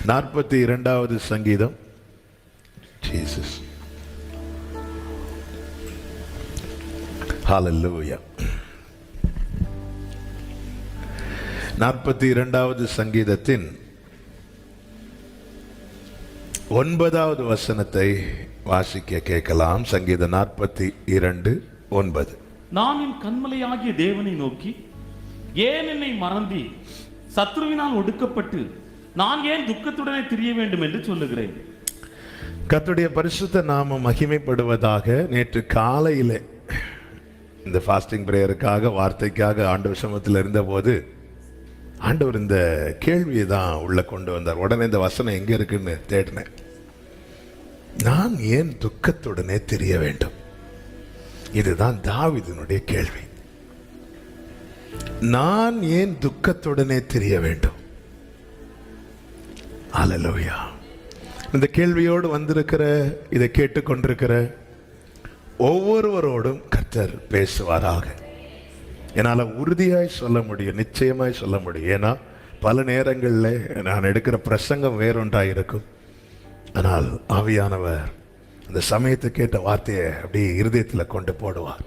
42வது சங்கீதம். ஜீசஸ், ஹல்லேலூயா. 42வது சங்கீதத்தின் 9வது வசனத்தை வாசிக்க கேட்கலாம். சங்கீதம் 42:9. நான் என் கண்மலையாகிய தேவனை நோக்கி, ஏன் என்னை மறந்தி? சத்ருவினால் ஒடுக்கப்பட்டு நான் ஏன் துக்கத்துடனே திரிய வேண்டும் என்று சொல்லுகிறேன். கர்த்தருடைய பரிசுத்த நாமம் மகிமைப்படுவதாக. நேற்று காலையிலே இந்த ஃபாஸ்டிங் பிரேயருக்காக, வார்த்தைக்காக ஆண்டவர் சமூகத்தில் இருந்தபோது ஆண்டவர் இந்த கேள்வியை தான் உள்ள கொண்டு வந்தார். உடனே இந்த வசனம் எங்க இருக்குன்னு தேடினேன். நான் ஏன் துக்கத்துடனே தெரிய வேண்டும்? இதுதான் தாவீதினுடைய கேள்வி. நான் ஏன் துக்கத்துடனே தெரிய வேண்டும்? ஹல்லேலூயா. இந்த கேள்வியோடு வந்திருக்கிற, இதை கேட்டுக்கொண்டிருக்கிற ஒவ்வொருவரோடும் கர்த்தர் பேசுவாராக. என்னால் உறுதியாய் சொல்ல முடியும், நிச்சயமாய் சொல்ல முடியும். ஏன்னா பல நேரங்களில் நான் எடுக்கிற பிரசங்கம் வேறொன்றாக இருக்கும். ஆனால் ஆவியானவர் அந்த சமயத்தை கேட்ட வார்த்தையை அப்படியே இருதயத்தில் கொண்டு போடுவார்.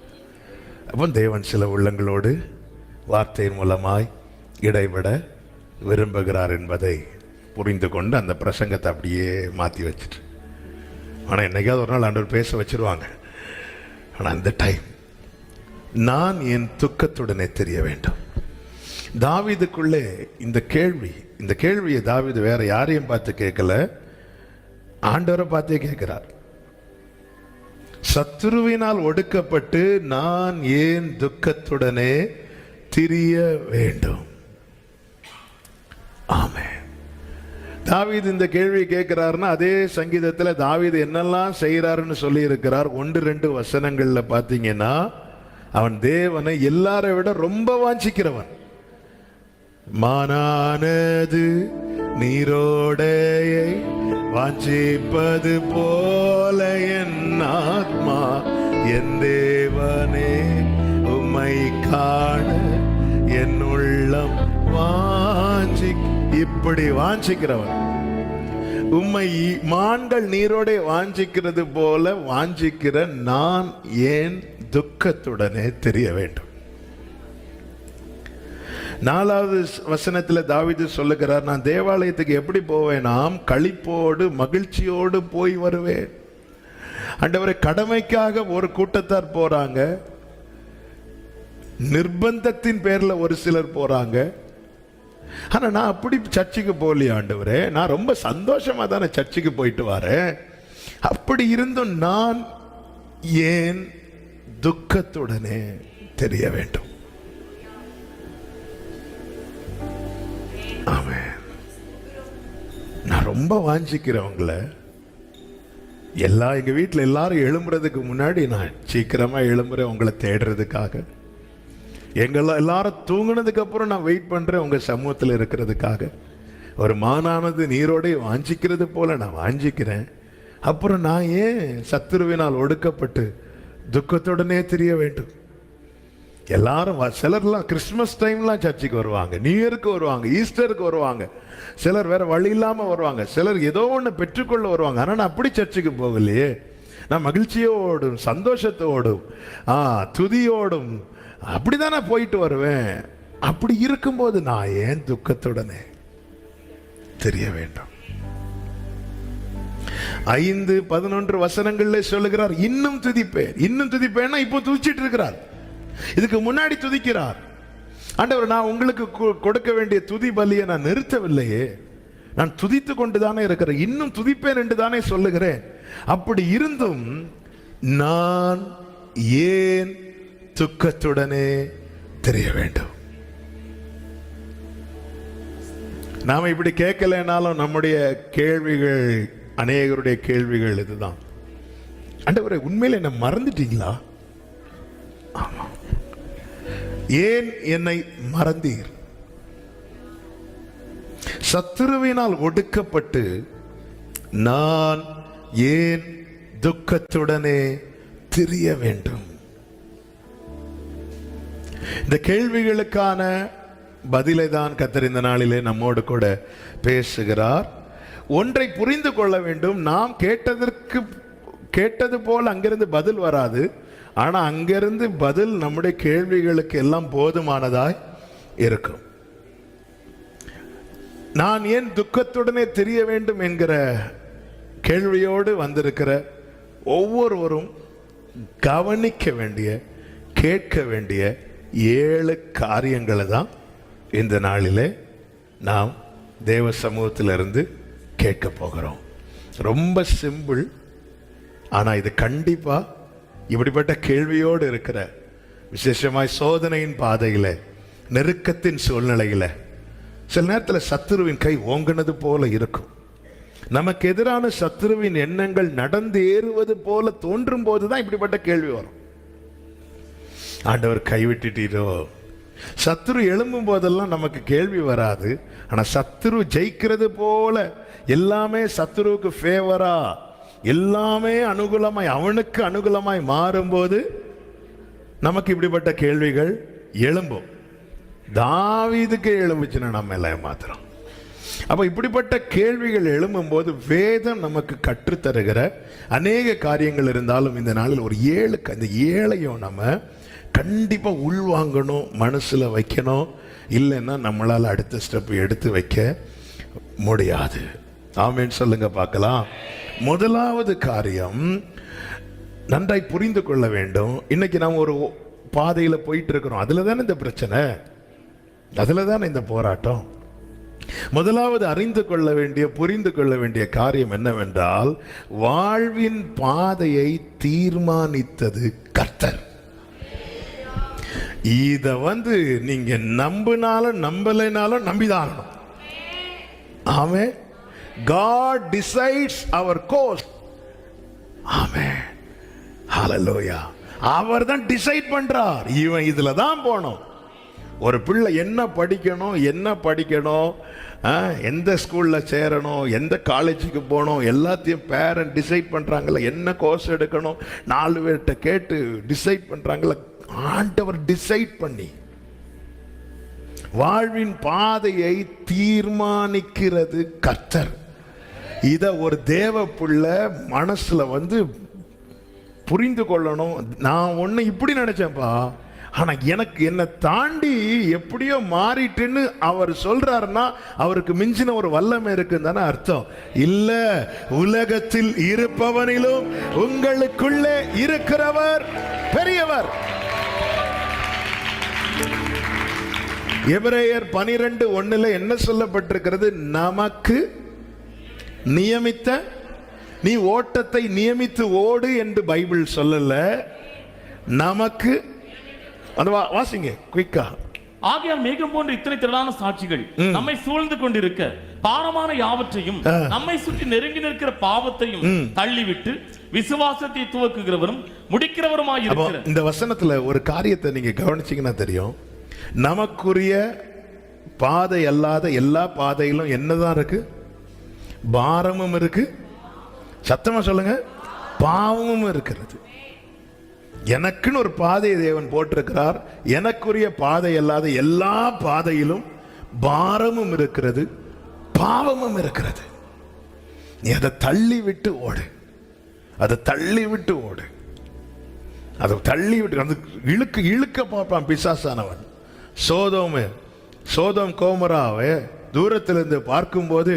அப்போ தேவன் சில உள்ளங்களோடு வார்த்தையின் மூலமாய் இடைவிட விரும்புகிறார் என்பதை புரிந்து கொண்டு அந்த பிரசங்கத்தை அப்படியே மாற்றி வச்சுட்டு, ஆனால் என்னைக்காவது ஒரு நாள் ஆண்டவர் பேச வச்சிருவாங்க. ஆனால் அந்த டைம் நான் என் துக்கத்துடனே தெரிய வேண்டும். தாவீதுக்குள்ளே இந்த கேள்வியை தாவீது வேற யாரையும் பார்த்து கேட்கல, ஆண்டவரை பார்த்தே கேட்கிறார். சத்துருவினால் ஒடுக்கப்பட்டு நான் ஏன் துக்கத்துடனே திரிய வேண்டும்? ஆமென். தாவீது இந்த கேள்வி கேட்கிறாருன்னா அதே சங்கீதத்தில் தாவீது என்னெல்லாம் செய்யறாருன்னு சொல்லி இருக்கிறார். 1-2 வசனங்கள்ல பார்த்தீங்கன்னா, அவன் தேவனை எல்லாரை விட ரொம்ப வாஞ்சிக்கிறவன். மானானது நீரோடையை வாஞ்சிப்பது போல என் ஆத்மா என் தேவனே உம்மை காண என் உள்ளம் இப்படி வாஞ்சிக்கிறவன். உம்மை மான்கள் நீரோடை வாஞ்சிக்கிறது போல வாஞ்சிக்கிற நான் ஏன் துக்கத்துடனே தெரிய வேண்டும்? 4வது வசனத்தில் தாவீது சொல்லுகிறார், நான் தேவாலயத்துக்கு எப்படி போவேனாம்? களிப்போடு மகிழ்ச்சியோடு போய் வருவேன். ஆண்டவரே, கடமைக்காக ஒரு கூட்டத்தார் போறாங்க, நிர்பந்தத்தின் பேர்ல ஒரு சிலர் போறாங்க. ஆனா நான் அப்படி சர்ச்சுக்கு போகலையே ஆண்டவரே, நான் ரொம்ப சந்தோஷமா தானே சர்ச்சுக்கு போயிட்டு வரேன். அப்படி இருந்தும் நான் ஏன் துக்கத்துடனே தெரிய வேண்டும்? ஆமென். நான் ரொம்ப வாஞ்சிக்கிறவங்கள எங்க வீட்டில் எல்லாரும் எழும்புறதுக்கு முன்னாடி நான் சீக்கிரமா எழும்புறேன் உங்களை தேடுறதுக்காக. எல்லாரும் தூங்கினதுக்கு அப்புறம் நான் வெயிட் பண்றேன் உங்க சமூகத்தில் இருக்கிறதுக்காக. ஒரு மானானது நீரோடை வாஞ்சிக்கிறது போல நான் வாஞ்சிக்கிறேன். அப்புறம் நான் ஏன் சத்துருவினால் ஒடுக்கப்பட்டு துக்கத்துடனே தெரிய வேண்டும்? எல்லாரும் சிலர்லாம் கிறிஸ்துமஸ் டைம்லாம் சர்ச்சுக்கு வருவாங்க, நியூ இயருக்கு வருவாங்க, ஈஸ்டருக்கு வருவாங்க, சிலர் வேற வழி இல்லாம வருவாங்க, சிலர் ஏதோ ஒன்று பெற்றுக்கொள்ள வருவாங்க. ஆனால் நான் அப்படி சர்ச்சுக்கு போகலையே. நான் மகிழ்ச்சியோடும் சந்தோஷத்தோடும் துதியோடும் அப்படிதான் நான் போயிட்டு வருவேன். அப்படி இருக்கும்போது நான் ஏன் துக்கத்துடனே தெரிய வேண்டும்? 5-11 வசனங்கள்ல சொல்லுகிறார், இன்னும் துதிப்பேன். இன்னும் துதிப்பேன்னா இப்போ துதிச்சிட்டு இருக்கிறார், இதுக்கு முன்னாடி துதிக்கிறார். ஆண்டவர், நான் உங்களுக்கு கொடுக்க வேண்டிய துதி பலியை நான் நிறுத்தவில்லையே, நான் துதித்து கொண்டுதானே இருக்கிறேன், இன்னும் துதிப்பேன் என்று தானே சொல்லுகிறேன். அப்படி இருந்தும் நான் ஏன் துக்கத்துடனே தெரிய வேண்டும்? நாம இப்படி கேட்கலனாலும் நம்முடைய கேள்விகள், அநேகருடைய கேள்விகள் இதுதான். ஆண்டவரே, உண்மையில என்ன மறந்துட்டீங்களா? ஆமா. ஏன் என்னை மறந்தீர்? சத்துருவினால் ஒடுக்கப்பட்டு நான் ஏன் துக்கத்துடனே திரிய வேண்டும்? இந்த கேள்விகளுக்கான பதிலை தான் கர்த்தர் இந்த நாளிலே நம்மோடு கூட பேசுகிறார். ஒன்றை புரிந்து கொள்ள வேண்டும். நாம் கேட்டது போல் அங்கிருந்து பதில் வராது. ஆனா அங்கிருந்து பதில் நம்முடைய கேள்விகளுக்கு எல்லாம் போதுமானதாய் இருக்கும். நான் ஏன் துக்கத்துடனே தெரிய வேண்டும் என்கிற கேள்வியோடு வந்திருக்கிற ஒவ்வொருவரும் கவனிக்க வேண்டிய, கேட்க வேண்டிய 7 காரியங்களை தான் இந்த நாளிலே நாம் தேவ சமூகத்திலிருந்து கேட்க போகிறோம். ரொம்ப சிம்பிள். ஆனா இது கண்டிப்பா இப்படிப்பட்ட கேள்வியோடு இருக்கிற, விசேஷமாய் சோதனையின் பாதையில, நெருக்கத்தின் சூழ்நிலையில, சில நேரத்தில் சத்துருவின் கை ஓங்கினது போல இருக்கும். நமக்கு எதிரான சத்துருவின் எண்ணங்கள் நடந்து ஏறுவது போல தோன்றும் போதுதான் இப்படிப்பட்ட கேள்வி வரும். ஆண்டவர் கைவிட்டுட்டீரோ? சத்துரு எழும்பும் போதெல்லாம் நமக்கு கேள்வி வராது. ஆனா சத்துரு ஜெயிக்கிறது போல, எல்லாமே சத்துருவுக்கு ஃபேவரா, எல்லாமே அனுகூலமாய், அவனுக்கு அனுகூலமாய் மாறும்போது நமக்கு இப்படிப்பட்ட கேள்விகள் எழும்பும். தாவீதுக்கு எழும்புச்சுன்னா நம்ம எல்லாம் மாத்திரம். அப்ப இப்படிப்பட்ட கேள்விகள் எழும்பும் போது வேதம் நமக்கு கற்றுத்தருகிற அநேக காரியங்கள் இருந்தாலும் இந்த நாளில் ஒரு 7, இந்த 7ஐயும் நம்ம கண்டிப்பா உள்வாங்கணும், மனசுல வைக்கணும். இல்லைன்னா நம்மளால அடுத்த ஸ்டெப் எடுத்து வைக்க முடியாது. ஆமென் சொல்லுங்க பார்க்கலாம். முதலாவது காரியம் நன்றாய் புரிந்து கொள்ள வேண்டும். இன்னைக்கு நாம் ஒரு பாதையில போயிட்டு இருக்கிறோம். அதுல தானே இந்த பிரச்சனை, அதுல தானே இந்த போராட்டம். முதலாவது அறிந்து கொள்ள வேண்டிய, புரிந்து கொள்ள வேண்டிய காரியம் என்னவென்றால், வாழ்வின் பாதையை தீர்மானித்தது கர்த்தர். இத நீங்க நம்பினாலும் நம்பலைனாலும் நம்பிதான். ஆமென். God decides our course. ஆமென். ஹalleluya. அவர் தான் டிசைட் பண்றார். இவன் இதுல தான் போகணும். ஒரு பிள்ளை என்ன படிக்கணும், எந்த ஸ்கூல்ல சேரணும், எந்த காலேஜுக்கு போகணும், எல்லாத்தையும் பேரண்ட் டிசைட் பண்றாங்கல்ல. என்ன கோர்ஸ் எடுக்கணும் 4 பேர்கிட்ட கேட்டு டிசைட் பண்றாங்கல்ல. ஆண்டவர் டிசைட் பண்ணி வாழ்வின் பாதையை தீர்மானிக்கிறது கர்த்தர். இத ஒரு தேவ பிள்ளை மனசுல புரிந்து கொள்ளணும். நான் ஒண்ணு இப்படி நினைச்சேன்ப்பா, ஆனா எனக்கு என்ன தாண்டி எப்படியோ மாறிட்டுன்னு அவர் சொல்றாருன்னா அவருக்கு மிஞ்சின ஒரு வல்லமை இருக்குன்னு தானே அர்த்தம். இல்ல, உலகத்தில் இருப்பவனிலும் உங்களுக்குள்ளே இருக்கிறவர் பெரியவர். எபிரேயர் 12:1 என்ன சொல்லப்பட்டிருக்கிறது? நமக்கு நியமித்த, நீ ஓட்டத்தை நியமித்து ஓடு என்று பைபிள் சொல்லல, நமக்கு. அந்த வாசிங்க குயிக்கா. ஆகையால் மேகம் போன்ற இத்தனை திரளான சாட்சிகள் நம்மை சூழ்ந்து கொண்டிருக்க, பாரமான யாவற்றையும் நம்மை சுற்றி நெருங்கி நிற்கிற பாவத்தையும் தள்ளிவிட்டு விசுவாசத்தை துவக்குகிறவரும் முடிக்கிறவருமாய் இருக்கிற. இந்த வசனத்துல ஒரு காரியத்தை நீங்க கவனிச்சீங்கன்னா தெரியும். நமக்குரிய பாதை அல்லாத எல்லா பாதையிலும் என்னதான் இருக்கு? பாரமும் இருக்கு. சத்தமா சொல்லுங்க, பாவமும் இருக்கிறது. எனக்குன்னு ஒரு பாதையை தேவன் போட்டிருக்கிறார். எனக்குரிய பாதை அல்லாத எல்லா பாதையிலும் பாரமும் இருக்கிறது, பாவமும் இருக்கிறது. நீ அதை தள்ளி விட்டு ஓடு, அதை தள்ளி விட்டு ஓடு, அதை தள்ளி விட்டு. அது இழுக்க பார்ப்பான் பிசாசானவன். சோதோம் கோமராவை தூரத்திலிருந்து பார்க்கும்போது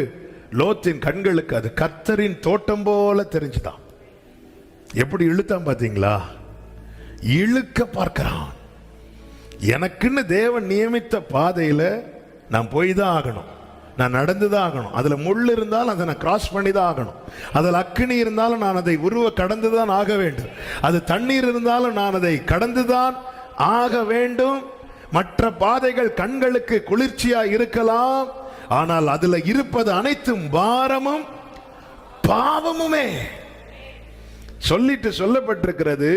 லோத்தின் கண்களுக்கு அது கர்த்தரின் தோட்டம் போல தெரிஞ்சுதான். எப்படி இழுத்தான் பாத்தீங்களா? இழுக்க பார்க்கிறான். எனக்குன்னு தேவன் நியமித்த பாதையில நான் போய் தான் ஆகணும், நான் நடந்துதான் ஆகணும். அதுல முள் இருந்தாலும் அதை நான் கிராஸ் பண்ணி தான் ஆகணும். அதில் அக்கினி இருந்தாலும் நான் அதை கடந்துதான் ஆக வேண்டும். அது தண்ணீர் இருந்தாலும் நான் அதை கடந்துதான் ஆக வேண்டும். மற்ற பாதைகள் கண்களுக்கு குளிர்ச்சியா இருக்கலாம், ஆனால் அதுல இருப்பது அனைத்தும் பாரமும் பாவமுமே. சொல்லிட்டு சொல்லப்பட்டிருக்கிறது,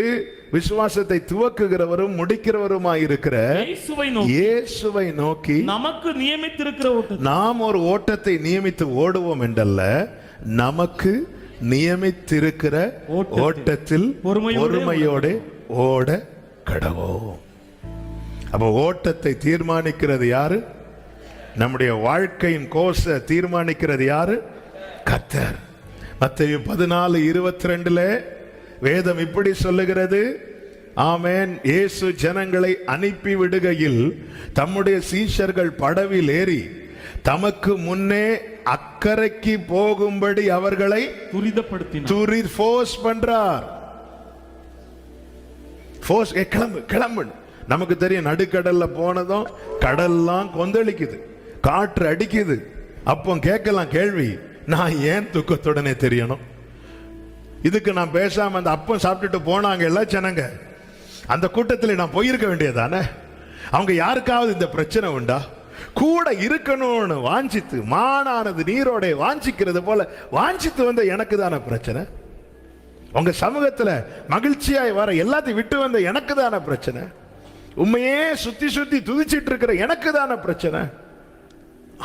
விசுவாசத்தை துவக்குகிறவரும் முடிக்கிறவருமாய் இருக்கிற இயேசுவை நோக்கி நமக்கு நியமித்திருக்கிற ஓட்டம். நாம் ஒரு ஓட்டத்தை நியமித்து ஓடுவோம் என்றல்ல, நமக்கு நியமித்திருக்கிற ஓட்டத்தில் பொறுமையோடு ஓட கடவோம். அப்ப ஓட்டத்தை தீர்மானிக்கிறது யாரு? நம்முடைய வாழ்க்கையின் கோர்ஸை தீர்மானிக்கிறது யாரு? கர்த்தர். மத்தேயு 14:22 வேதம் இப்படி சொல்லுகிறது, ஆமென். இயேசு ஜனங்களை அனுப்பி விடுகையில் தம்முடைய சீஷர்கள் படவில் ஏறி தமக்கு முன்னே அக்கறைக்கு போகும்படி அவர்களை துரிதப்படுத்தினார். ஃபோர்ஸ் பண்றார். ஃபோர்ஸ், கிளம்பு கிளம்பு. நமக்கு தெரியும், நடுக்கடல்ல போனதும் கடல்லாம் கொந்தளிக்குது, காற்று அடிக்குது. அப்போ கேட்கலாம் கேள்வி, நான் ஏன் துக்கத்துடனே தெரியணும்? இதுக்கு நான் பேசாம அந்த அப்பம் சாப்பிட்டுட்டு போனாங்க எல்லாம் ஜனங்க, அந்த கூட்டத்தில் நான் போயிருக்க வேண்டியதானே? அவங்க யாருக்காவது இந்த பிரச்சனை உண்டா? கூட இருக்கணும்னு வாஞ்சித்து, மானானது நீரோட வாஞ்சிக்கிறது போல வாஞ்சித்து வந்த எனக்கு தானே பிரச்சனை? உங்க சமூகத்துல மகிழ்ச்சியாய் வர எல்லாத்தையும் விட்டு வந்த எனக்கு தானே பிரச்சனை? உண்மையே சுத்தி சுத்தி துதிச்சிட்டு இருக்கிற எனக்கு தானே பிரச்சனை?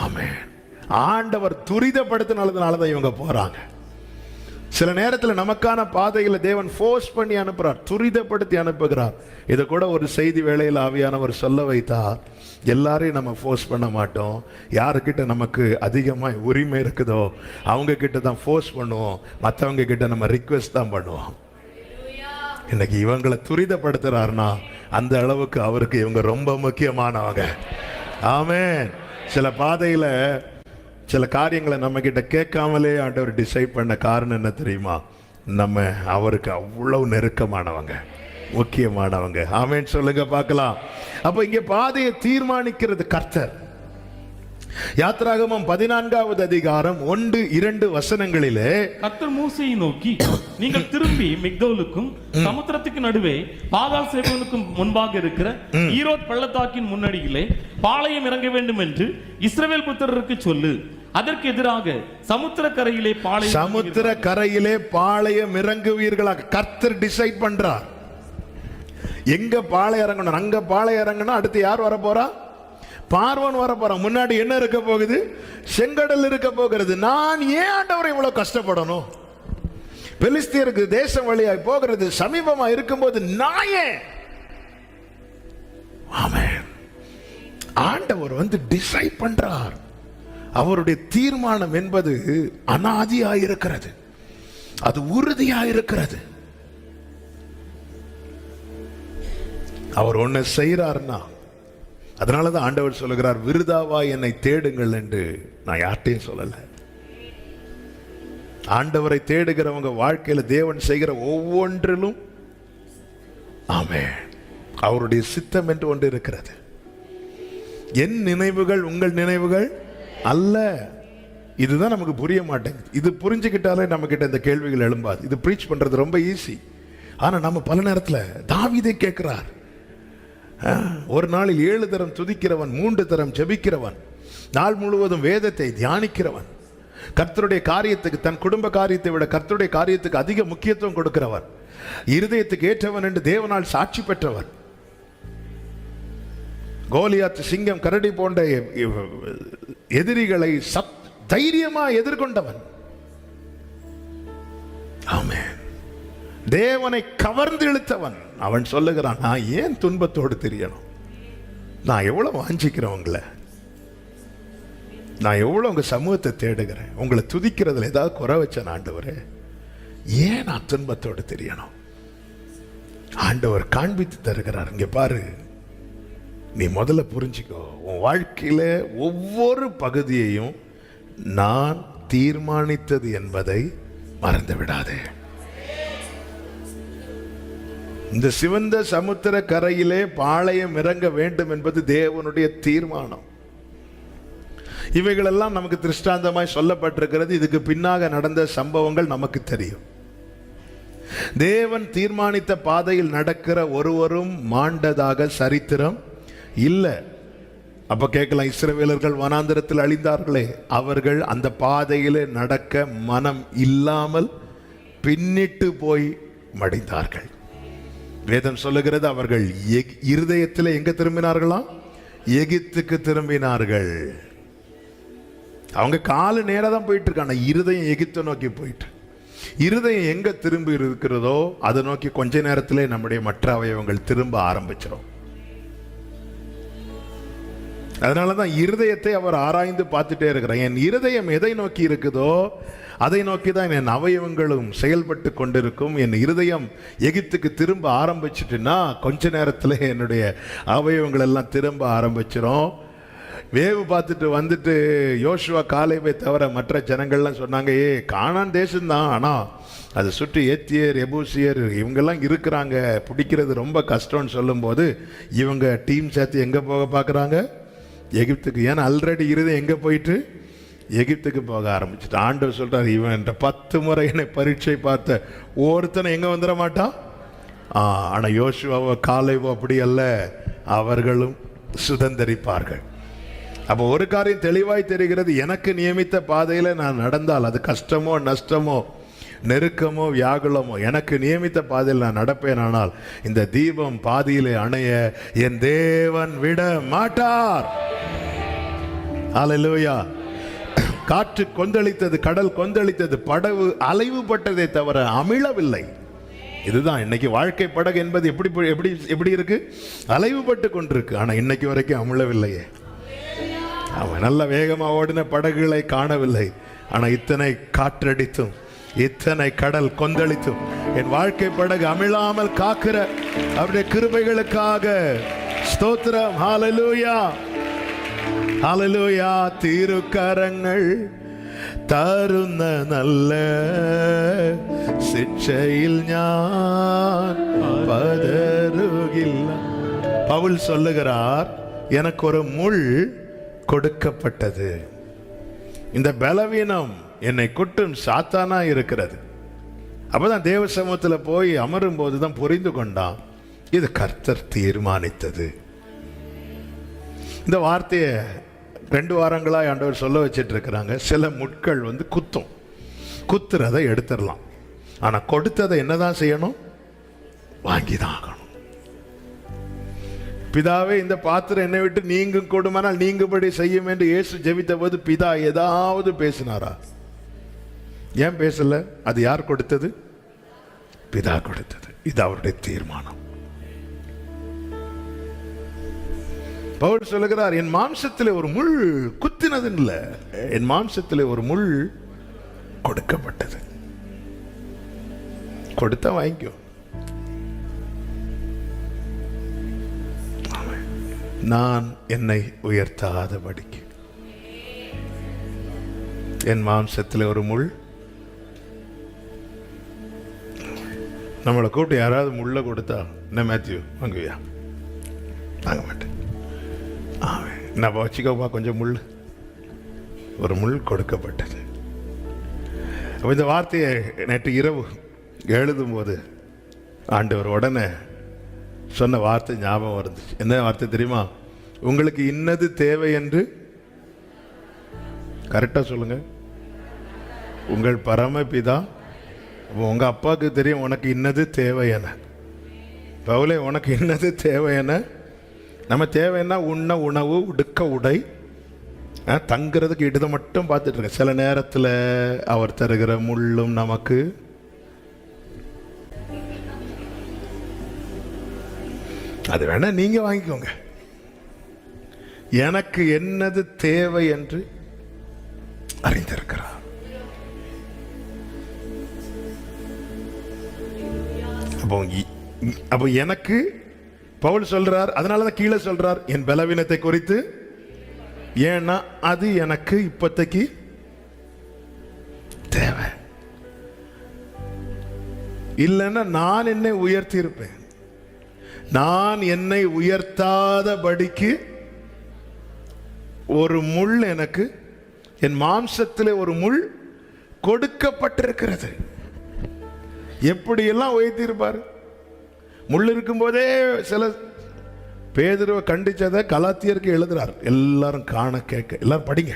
ஆமென். ஆண்டவர் துரிதப்படுத்தினாலதான் இவங்க போறாங்க. சில நேரத்தில் நமக்கான பாதையில தேவன் ஃபோர்ஸ் பண்ணி அனுப்புறார், துரிதப்படுத்தி அனுப்புகிறார். இதை கூட ஒரு செய்தி வேளையில் ஆவியானவர் சொல்ல வைத்தார். எல்லாரையும் நம்ம ஃபோர்ஸ் பண்ண மாட்டோம். யாருக்கிட்ட நமக்கு அதிகமாக உரிமை இருக்குதோ அவங்க கிட்ட தான் ஃபோர்ஸ் பண்ணுவோம், மற்றவங்க கிட்ட நம்ம ரிக்வெஸ்ட் தான் பண்ணுவோம். இன்னைக்கு இவங்களை துரிதப்படுத்துறாருன்னா அந்த அளவுக்கு அவருக்கு இவங்க ரொம்ப முக்கியமானவங்க. ஆமென். சில பாதையில சில காரியங்களை நம்ம கிட்ட கேட்காமலே ஆண்டவர் டிசைட் பண்ண காரணம் என்ன தெரியுமா? நம்ம அவருக்கு அவ்வளவு நெருக்கமானவங்க, முக்கியமானவங்க. ஆமென் சொல்லுங்க பார்க்கலாம். அப்ப இங்க பாதையை தீர்மானிக்கிறது கர்த்தர். யாத்ராகமம் 14வது அதிகாரம் 1-2 வசனங்களிலே கர்த்தர் மோசேயை நோக்கி, நீங்கள் திரும்பி மிக்தோலுக்கும் சமுத்திரத்துக்கு நடுவே பாதாள் சேவனுக்கும் முன்பாக இருக்கிற ஈரோத் பள்ளத்தாக்கின் முன்னடியிலே பாளையம் இறங்க வேண்டும் என்று இஸ்ரவேல் புத்திரருக்கு சொல்லு. அதற்கு எதிராக சமுத்திர கரையிலே பாளையம் இறங்குவீர்களாக. கர்த்தர் டிசைட் பண்றார் எங்க பாளையம் இறங்கணும். அங்க பாளையம் இறங்கணும். அடுத்து யார் வர போறா? பார்வோன் வர போறான். முன்னாடி என்ன இருக்க போகுது? செங்கடல் இருக்க போகிறது. நான் ஏன் ஆண்டவரை இவ்வளவு கஷ்டப்படணும்? பெலிஸ்தியருக்கு தேசம் வழியாய் போகிறது சமீபமா இருக்கும்போது நான் ஏன்? ஆமென். ஆண்டவர் டிசைட் பண்றார். அவருடைய தீர்மானம் என்பது அனாதியாயிருக்கிறது, அது உறுதியாயிருக்கிறது. அவர் ஒன்ன செய்யறாருன்னா அதனாலதான் ஆண்டவர் சொல்லுகிறார், விருதாவா என்னை தேடுங்கள் என்று நான் யார்ட்டையும் சொல்லல. ஆண்டவரை தேடுகிறவங்க வாழ்க்கையில தேவன் செய்கிற ஒவ்வொன்றிலும் ஆமென் அவருடைய சித்தம் என்று ஒன்று இருக்கிறது. என் நினைவுகள் உங்கள் நினைவுகள் அல்ல. இதுதான் நமக்கு புரிய மாட்டேங்குது. இது புரிஞ்சுக்கிட்டாலே நம்ம கிட்ட இந்த கேள்விகள் எழும்பாது. இது ப்ரீச் பண்றது ரொம்ப ஈஸி. ஆனா நம்ம பல நேரத்தில் தாவீதை கேட்கிறார். ஒரு நாளில் 7 தரம் துதிக்கிறவன், 3 தரம் ஜெபிக்கிறவன், நாள் முழுவதும் வேதத்தை தியானிக்கிறவன், கர்த்தருடைய காரியத்துக்கு, தன் குடும்ப காரியத்தை விட கர்த்தருடைய காரியத்துக்கு அதிக முக்கியத்துவம் கொடுக்கிறவன், இருதயத்துக்கு ஏற்றவன் என்று தேவனால் சாட்சி பெற்றவன், கோலியாத் சிங்கம் கரடி போன்ற எதிரிகளை தைரியமா எதிர்கொண்டவன். ஆமென். தேவனை கவர்ந்து இழுத்தவன். அவன் சொல்லுகிறான், நான் ஏன் துன்பத்தோடு தெரியணும்? நான் எவ்வளவு வாஞ்சிக்கிறவங்கள, நான் எவ்வளவு உங்க சமூகத்தை தேடுகிறேன். உங்களை துதிக்கிறதுல ஏதாவது குறை வச்சேன் ஆண்டவரே? ஏன் நான் துன்பத்தோடு தெரியணும்? ஆண்டவர் காண்பித்து தருகிறார். இங்க பாரு, நீ முதல்ல புரிஞ்சுக்கோ, உன் வாழ்க்கையில ஒவ்வொரு பகுதியையும் நான் தீர்மானித்தது என்பதை மறந்து விடாதே. இந்த சிவந்த சமுத்திர கரையிலே பாளையம் இறங்க வேண்டும் என்பது தேவனுடைய தீர்மானம். இவைகளெல்லாம் நமக்கு திருஷ்டாந்தமாய் சொல்லப்பட்டிருக்கிறது. இதுக்கு பின்னாக நடந்த சம்பவங்கள் நமக்கு தெரியும். தேவன் தீர்மானித்த பாதையில் நடக்கிற ஒருவரும் மாண்டதாக சரித்திரம் இல்லை. அப்ப கேட்கலாம், இஸ்ரவேலர்கள் வனாந்தரத்தில் அழிந்தார்களே, அவர்கள் அந்த பாதையிலே நடக்க மனம் இல்லாமல் பின்னிட்டு போய் மடிந்தார்கள். வேதம் சொல்லுகிறது, அவர்கள் இருதயத்தில் எங்க திரும்பினார்களாம்? எகிப்துக்கு திரும்பினார்கள். அவங்க கால நேரம் தான் போயிட்டு இருக்காங்க, இருதயம் எகிப்தை நோக்கி போயிட்டு. இருதயம் எங்க திரும்பி இருக்கிறதோ அதை நோக்கி கொஞ்ச நேரத்திலே நம்முடைய மற்ற அவயவங்கள் திரும்ப ஆரம்பிச்சிடும். அதனாலதான் இருதயத்தை அவர் ஆராய்ந்து பார்த்துட்டே இருக்கிறார். என் இருதயம் எதை நோக்கி இருக்குதோ அதை நோக்கி தான் என் அவயவங்களும் செயல்பட்டு கொண்டிருக்கும். என் இருதயம் எகிப்துக்கு திரும்ப ஆரம்பிச்சிட்டுன்னா கொஞ்ச நேரத்தில் என்னுடைய அவயவங்கள் எல்லாம் திரும்ப ஆரம்பிச்சிடும். வேவு பார்த்துட்டு வந்துட்டு யோசுவா காலேபை தவிர மற்ற ஜனங்கள்லாம் சொன்னாங்க, கானான் தேசம்தான், ஆனால் அதை சுற்றி ஏத்தியர் எபூசியர் இவங்கெல்லாம் இருக்கிறாங்க, பிடிக்கிறது ரொம்ப கஷ்டம்னு சொல்லும்போது இவங்க டீம் சேர்த்து எங்கே போக பார்க்குறாங்க? எகிப்துக்கு. ஏன்னா ஆல்ரெடி இருதயம் எங்கே போயிட்டு? எகிப்துக்கு போக ஆரம்பிச்சுட்டு. ஆண்டவர் சொல்கிறார், இவன் 10 முறை என்னை பரீட்சை பார்த்த ஒருத்தனை எங்கே வந்துட மாட்டான். ஆனால் யோசுவாவோ காலேபோ அப்படி அல்ல, அவர்களும் சுதந்தரிப்பார்கள். அப்போ ஒரு காரியம் தெளிவாய் தெரிகிறது, எனக்கு நியமித்த பாதையில் நான் நடந்தால் அது கஷ்டமோ நஷ்டமோ நெருக்கமோ வியாகுலமோ எனக்கு நியமித்த பாதையில் நான் நடப்பேன். ஆனால் இந்த தீபம் பாதியிலே அணைய என் தேவன் விட மாட்டார். அல்லேலூயா. காற்று கொந்தளித்தது, கடல் கொந்தளித்தது, படகு அலைவுபட்டதை தவிர அமிழவில்லை. இதுதான் இன்னைக்கு வாழ்க்கை படகு என்பது எப்படி எப்படி எப்படி இருக்கு? அலைவுபட்டு கொண்டிருக்கு. ஆனால் இன்னைக்கு வரைக்கும் அமிழவில்லையே. அவன் நல்ல வேகமாக ஓடின படகுகளை காணவில்லை. ஆனால் இத்தனை காற்றடித்தும் இத்தனை கடல் கொந்தளித்தும் என் வாழ்க்கை படகு அமிழாமல் காக்கிற அவருடைய கிருபைகளுக்காக ஸ்தோத்திரம். ஹல்லேலூயா, ஹல்லேலூயா. திருக்கரங்கள் தருന്ന நல்ல சிற்சையில் ஞான் பதறுகில்ல. பவுல் சொல்லுகிறார், எனக்கு ஒரு முள் கொடுக்கப்பட்டது. இந்த பலவீனம் என்னை குட்டும் சாத்தானா இருக்கிறது. அப்பதான் தேவ சமூகத்தில் போய் அமரும் போதுதான் புரிந்து கொண்டான், இது கர்த்தர் தீர்மானித்தது. இந்த வார்த்தையை 2 வாரங்களாக ஆண்டவர் சொல்ல வச்சிட்டு இருக்கிறாங்க. சில முட்கள் குத்துறதை எடுத்துடலாம், ஆனால் கொடுத்ததை என்னதான் செய்யணும்? வாங்கிதான் ஆகணும். பிதாவே, இந்த பாத்திரம் என்னை விட்டு நீங்கும் கொடுமானால் நீங்கும்படி செய்யும் என்று இயேசு ஜெபித்த போது பிதா ஏதாவது பேசினாரா? ஏன் பேசல? அது யார் கொடுத்தது? பிதா கொடுத்தது. இது அவருடைய தீர்மானம். பவுல் சொல்லுகிறார், என் மாம்சத்தில் ஒரு முள் குத்தினது இல்லை, என் மாம்சத்தில் ஒரு முள் கொடுக்கப்பட்டது. கொடுத்தா வாங்கிக்கோ. நான் என்னை உயர்த்தாதபடிக்கு என் மாம்சத்தில் ஒரு முள். நம்மளை கூப்பிட்டு யாராவது முள்ள கொடுத்தா, என்ன மேத்யூ வாங்குவியா? வாங்க மாட்டேன். நான் வச்சுக்கோப்பா கொஞ்சம் முள். ஒரு முள் கொடுக்கப்பட்டது. அப்போ இந்த வார்த்தையை நேற்று இரவு எழுதும் போது ஆண்டவர் உடனே சொன்ன வார்த்தை ஞாபகம் இருந்துச்சு. என்ன வார்த்தை தெரியுமா? உங்களுக்கு இன்னது தேவை என்று கரெக்டாக சொல்லுங்க. உங்கள் பரமபிதா. உங்க அப்பாவுக்கு தெரியும் உனக்கு இன்னது தேவை என. பவுலே, உனக்கு இன்னது தேவை என. நம்ம தேவைன்னா உண்ண உணவு, உடுக்க உடை, தங்குறதுக்கு இதை மட்டும் பார்த்துட்டு இருக்க. சில நேரத்தில் அவர் தருகிற முள்ளும் நமக்கு அது வேணா நீங்க வாங்கிக்கோங்க. எனக்கு என்னது தேவை என்று அறிந்திருக்கிறார். அப்போ எனக்கு பவுல் சொல்றார், அதனாலதான் கீழே சொல்றார் என் பலவீனத்தை குறித்து. ஏன்னா அது எனக்கு இப்போதைக்கு தேவை. இல்லைன்னா நான் என்னை உயர்த்தி இருப்பேன். நான் என்னை உயர்த்தாதபடிக்கு ஒரு முள் எனக்கு, என் மாம்சத்தில் ஒரு முள் கொடுக்கப்பட்டிருக்கிறது. எப்படியெல்லாம் உயர்த்தியிருப்பார். முள் இருக்கும் போதே சில பேதுருவை கண்டிச்சதை கலாத்தியருக்கு எழுதுறார். எல்லாரும் காண கேட்க. எல்லாரும் படிங்க.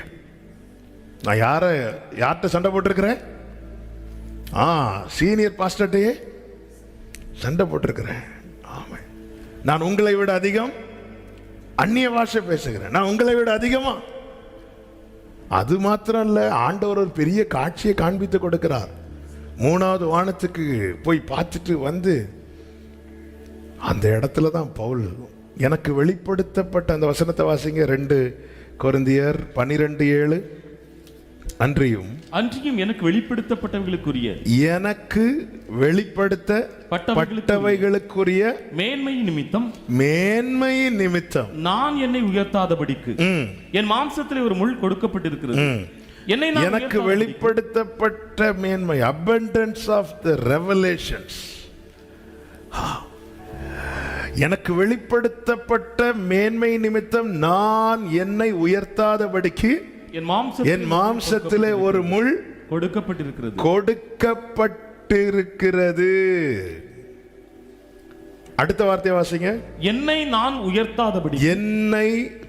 நான் யார்கிட்ட சண்டை போட்டிருக்கிறேன்? சீனியர் பாஸ்டர்ட்டையே சண்டை போட்டிருக்கிறேன். ஆமா, நான் உங்களை விட அதிகம் அந்நிய பாஷை பேசுகிறேன். நான் உங்களை விட அதிகமா. அது மாத்திரம் இல்ல, ஆண்டவர் ஒரு பெரிய காட்சியை காண்பித்து கொடுக்கிறார். 3வது வானத்துக்கு போய் பார்த்துட்டு வந்து அந்த இடத்துல தான் பவுல் எனக்கு வெளிப்படுத்தப்பட்ட அந்த வசனத்தை வாசிங்க, 2 கொரிந்தியர் 12:7. அன்றியும் எனக்கு வெளிப்படுத்தப்பட்டவைகளுக்குரிய எனக்கு வெளிப்படுத்தப்பட்டவைகளுக்குரிய மேன்மையின் நிமித்தம் நான் என்னை உயர்த்தாதபடிக்கு என் மாம்சத்திலே ஒரு முள் கொடுக்கப்பட்டிருக்கிறது. எனக்கு வெளிப்படுத்தப்பட்ட மேன்மை, abundance of the revelations, எனக்கு வெளிப்படுத்தப்பட்ட மேன்மை நிமித்தம் நான் என்னை உயர்த்தாதபடிக்கு என் மாம்சத்திலே ஒரு முள் கொடுக்கப்பட்டிருக்கிறது. அடுத்த வார்த்தை வாசிங்க. என்னை நான் உயர்த்தாதபடி. என்னை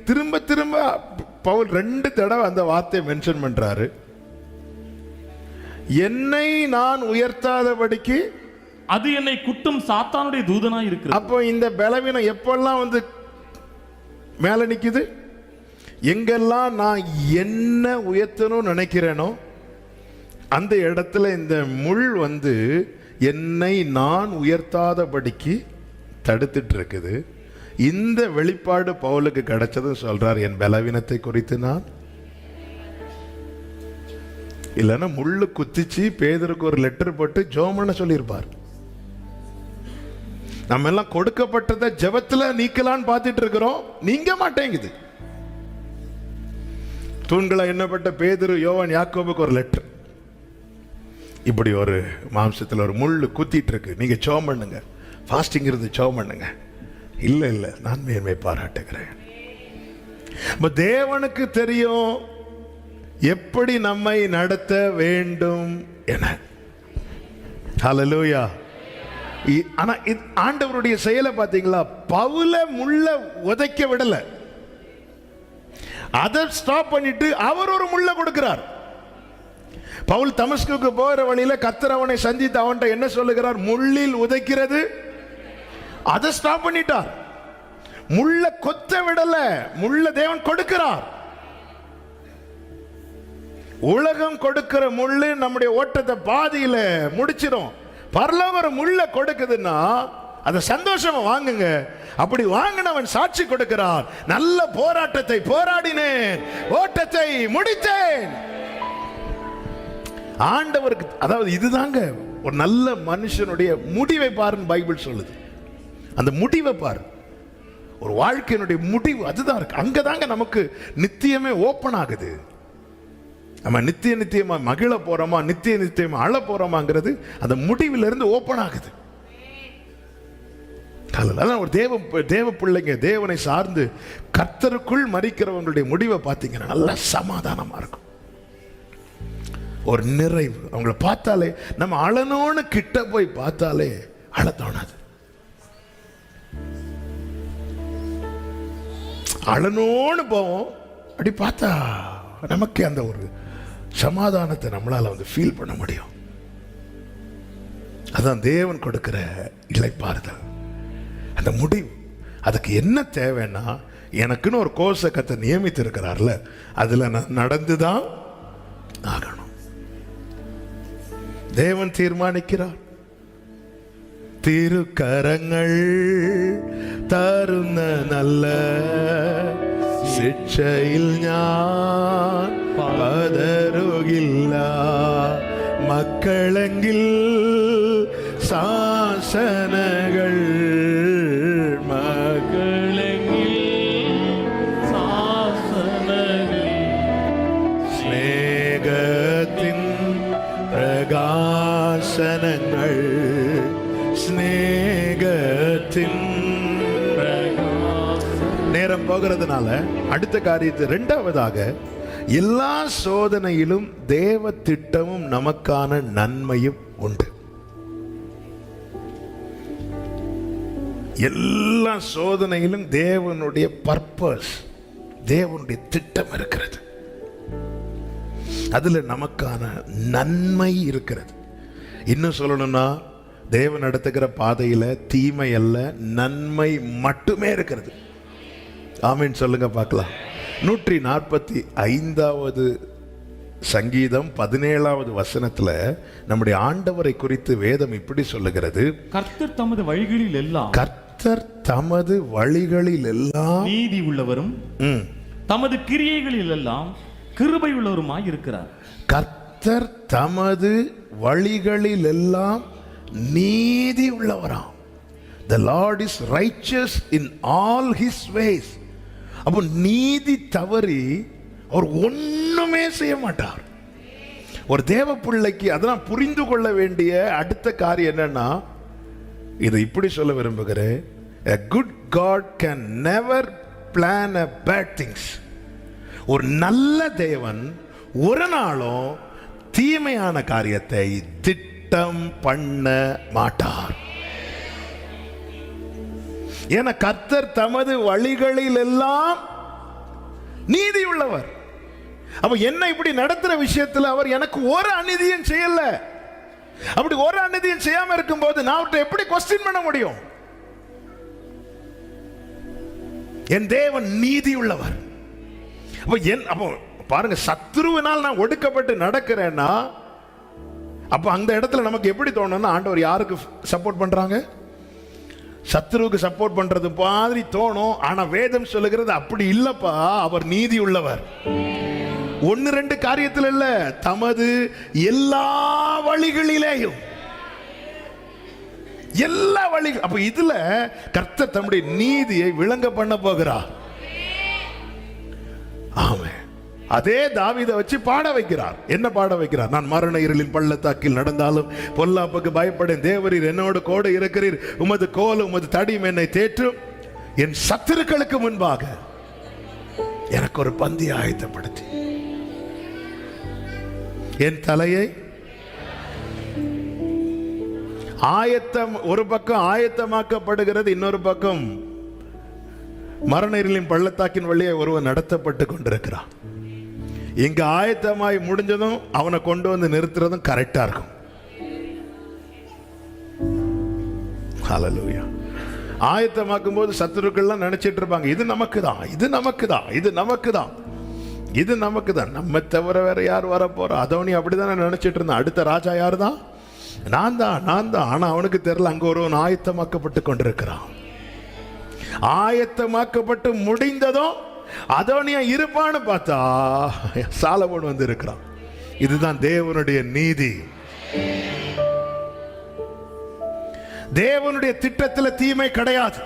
திரும்ப திரும்ப பவுல் 2 தடவை அந்த வார்த்தையை மென்ஷன் பண்றாரு. என்னை நான் உயர்த்தாதபடிக்கு அது என்னை குட்டும் சாத்தானுடைய தூதனாய் இருக்கிறது. அப்போ இந்த பலவீனம் எப்பெல்லாம் வந்து மேல நிக்குது, எங்கெல்லாம் நான் என்ன உயர்த்தணும்னு நினைக்கிறேனோ அந்த இடத்துல இந்த முள் வந்து என்னை நான் உயர்த்தாதபடிக்கு தடுத்துட்டு இருக்குது. இந்த வெளிப்பாடு பவுலுக்கு கிடைச்சது சொல்றார், என் பலவீனத்தை குறித்து நான். இல்லைன்னா முள்ளு குத்திச்சு பேதுருக்கு ஒரு லெட்டர் போட்டு ஜோமன்னு சொல்லியிருப்பார். நம்ம எல்லாம் கொடுக்கப்பட்டதை ஜெபத்துல நீக்கலான்னு பார்த்துட்டு இருக்கிறோம், நீங்க மாட்டேங்குது. தூண்களா எண்ணப்பட்ட பேதுரு, யோவான், யாக்கோபுக்கு ஒரு லெட்டர், இப்படி ஒரு மாம்சத்தில் ஒரு முள்ளு குத்திட்டு இருக்கு, நீங்க ஜெபம் பண்ணுங்க, ஃபாஸ்டிங் இருந்து ஜெபம் பண்ணுங்க. இல்ல இல்ல, நான் மேன்மை பாராட்டுகிறேன். தேவனுக்கு தெரியும் எப்படி நம்மை நடத்த வேண்டும் என. ஹல்லேலூயா. ஆனா ஆண்டவருடைய செயலை பாத்தீங்களா, பவுல முள்ள உதைக்க விடல, அதை ஸ்டாப் பண்ணிட்டு அவர் ஒரு முள்ள கொடுக்கிறார். பவுல் தமஸ்குக்கு போகிற வழியில கர்த்தர் அவனை சந்தித்து அவன்கிட்ட என்ன சொல்லுகிறார், முள்ளில் உதைக்கிறது, அதை ஸ்டாப் பண்ணிட்டார். முள்ள கொத்த விடல, முள்ள தேவன் கொடுக்கிறார். உலகம் கொடுக்கிற முள்ளு நம்முடைய ஓட்டத்தை பாதியில முடிச்சிடும். பரலோகம் முள்ள கொடுக்குதுன்னா அதை சந்தோஷமா வாங்குங்க. அப்படி வாங்கினவன் சாட்சி கொடுக்கிறார், நல்ல போராட்டத்தை போராடினேன், ஓட்டத்தை முடித்தேன். ஆண்டவருக்கு, அதாவது இதுதாங்க ஒரு நல்ல மனுஷனுடைய முடிவை பாருன்னு பைபிள் சொல்லுது. அந்த முடிவை பாரு, ஒரு வாழ்க்கையினுடைய முடிவு அதுதான் இருக்கு. அங்கதாங்க நமக்கு நித்தியமே ஓப்பன் ஆகுது. நம்ம நித்தியமா மகிழ போறோமா, நித்தியமா அழ போறோமாங்கிறது அந்த முடிவிலிருந்து ஓப்பன் ஆகுது. ஒரு தேவ பிள்ளைங்க, தேவனை சார்ந்து கர்த்தருக்குள் மரிக்கிறவங்களுடைய முடிவை பார்த்தீங்கன்னா நல்ல சமாதானமா இருக்கும், ஒரு நிறைவு. அவங்கள பார்த்தாலே, நம்ம அழனோன்னு கிட்ட போய் பார்த்தாலே அழ தோணாது. அழனோன்னு போவோம், அப்படி பார்த்தா நமக்கு அந்த ஒரு சமாதானத்தை நம்மளால வந்து ஃபீல் பண்ண முடியும். அதான் தேவன் கொடுக்கிற இளைப்பாறுதல், அந்த முடிவு. அதுக்கு என்ன தேவைன்னா, எனக்குன்னு ஒரு கோர்ஸை கத்த நியமித்து இருக்கிறார்ல, அதுல நான் நடந்துதான் ஆகணும். தேவன் தீர்மானிக்கிறார். திருக்கரங்கள் தருന്ന நல்ல ശിക്ഷയിൽ ഞാൻ പതറുകില്ല, മക്കളെങ്കിൽ ശാസനകൾ, മക്കളെങ്കിൽ ശാസനകൾ, സ്നേഹത്തിൻ പ്രകാശനങ്ങൾ, സ്നേഹത്തിൻ. நேரம் போகிறதுனால அடுத்த காரியத்தை, இரண்டாவதாக, எல்லா சோதனையிலும் தேவ திட்டமும் நமக்கான நன்மையும் உண்டு. எல்லா சோதனையிலும் தேவனுடைய பர்பஸ், தேவனுடைய திட்டம் இருக்கிறது. அதுல நமக்கான நன்மை இருக்கிறது. இன்னும் சொல்லணும்னா, தேவன் நடத்துகிற பாதையில தீமை அல்ல, நன்மை மட்டுமே இருக்கிறது. ஆமீன் சொல்லுங்க பார்க்கலாம். 145வது சங்கீதம் 17வது வசனத்துல நம்முடைய ஆண்டவரை குறித்து வேதம் இப்படி சொல்லுகிறது, கர்த்தர் தமது வழிகளில் எல்லாம், கர்த்தர் கர்த்தர் தமது வழிகளில் எல்லாம் நீதி உள்ளவரும் தமது கிரியைகளில் எல்லாம் கிருபை உள்ளவருமாய் இருக்கிறார். கர்த்தர் தமது வழிகளில் எல்லாம் நீதி உள்ளவராம். The Lord is righteous in all his ways. அப்போ நீதி தவறி அவர் ஒண்ணுமே செய்ய மாட்டார். ஒரு தேவ பிள்ளைக்கு அதெல்லாம் புரிந்து கொள்ள வேண்டிய அடுத்த காரியம் என்னன்னா, இதை இப்படி சொல்ல விரும்புகிறேன், a good God can never plan a bad things. ஒரு நல்ல தேவன் ஒரு நாளும் தீமையான காரியத்தை திட்டம் பண்ண மாட்டார். ஏன்னா கர்த்தர் தமது வழிகளில் எல்லாம் நீதி உள்ளவர். அப்ப என்ன இப்படி நடத்துற விஷயத்துல அவர் எனக்கு ஒரு அநீதியும் செய்யல. அப்படி ஒரு அநீதியும் செய்யாம இருக்கும் போது நான் அவர்கிட்ட எப்படி கொஸ்டின் பண்ண முடியும்? என் தேவன் நீதி உள்ளவர். அப்போ பாருங்க, சத்ருவினால் நான் ஒடுக்கப்பட்டு நடக்கிறேன்னா அப்ப அந்த இடத்துல நமக்கு எப்படி தோணும்னா, ஆண்டவர் யாருக்கு சப்போர்ட் பண்றாங்க? சத்ருவுக்கு சப்போர்ட் பண்றது மாதிரி தோணும். ஆனா வேதம் சொல்லுகிறது அப்படி இல்லப்பா, அவர் நீதி உள்ளவர். ஒன்னு ரெண்டு காரியத்தில் இல்ல, தமது எல்லா வழிகளிலேயும், எல்லா வழிகள். அப்ப இதுல கர்த்தர் தம்முடைய நீதியை விளங்க பண்ண போகிறார். ஆமென். அதே தாவீதை வச்சு பாட வைக்கிறார். என்ன பாட வைக்கிறார்? நான் மரண இருளின் பள்ளத்தாக்கில் நடந்தாலும் பொல்லாப்புக்கு பயப்படேன், தேவரீர் என்னோடு கூட இருக்கிறீர், உமது கோல் உமது தடியும் என்னை தேற்றும், என் சத்துருக்களுக்கு முன்பாக எனக்கு ஒரு பந்தி ஆயத்தப்படுத்தி என் தலையை ஆயத்தம். ஒரு பக்கம் ஆயத்தமாக்கப்படுகிறது, இன்னொரு பக்கம் மரண இருளின் பள்ளத்தாக்கின் வழியே ஒருவன் நடத்தப்பட்டு கொண்டிருக்கிறான். இங்க ஆயத்தமாய் முடிஞ்சதும் அவனை கொண்டு வந்து நிறுத்துறதும் கரெக்டா இருக்கும். ஹல்லேலூயா. ஆயத்தமாக்கும் போது சத்துருக்கள்லாம் நினைச்சிட்டு இருப்பாங்க, இது நமக்கு தான், இது நமக்கு தான், இது நமக்கு தான், இது நமக்கு தான், நம்ம தவிர வேற யார் வர போறா? அதோனி அப்படிதான் நினைச்சிட்டு இருந்தான். அடுத்த ராஜா யாரு தான்? நான் தான், நான் தான். ஆனா அவனுக்கு தெரியல, அங்க ஒருவன் ஆயத்தமாக்கப்பட்டு கொண்டிருக்கிறான். ஆயத்தமாக்கப்பட்டு முடிந்ததும் அதோனியா இருப்பான்னு பார்த்தா சாலமோன் வந்து இருக்கிறான். இதுதான் தேவனுடைய நீதி. தேவனுடைய திட்டத்தில் தீமை கிடையாது.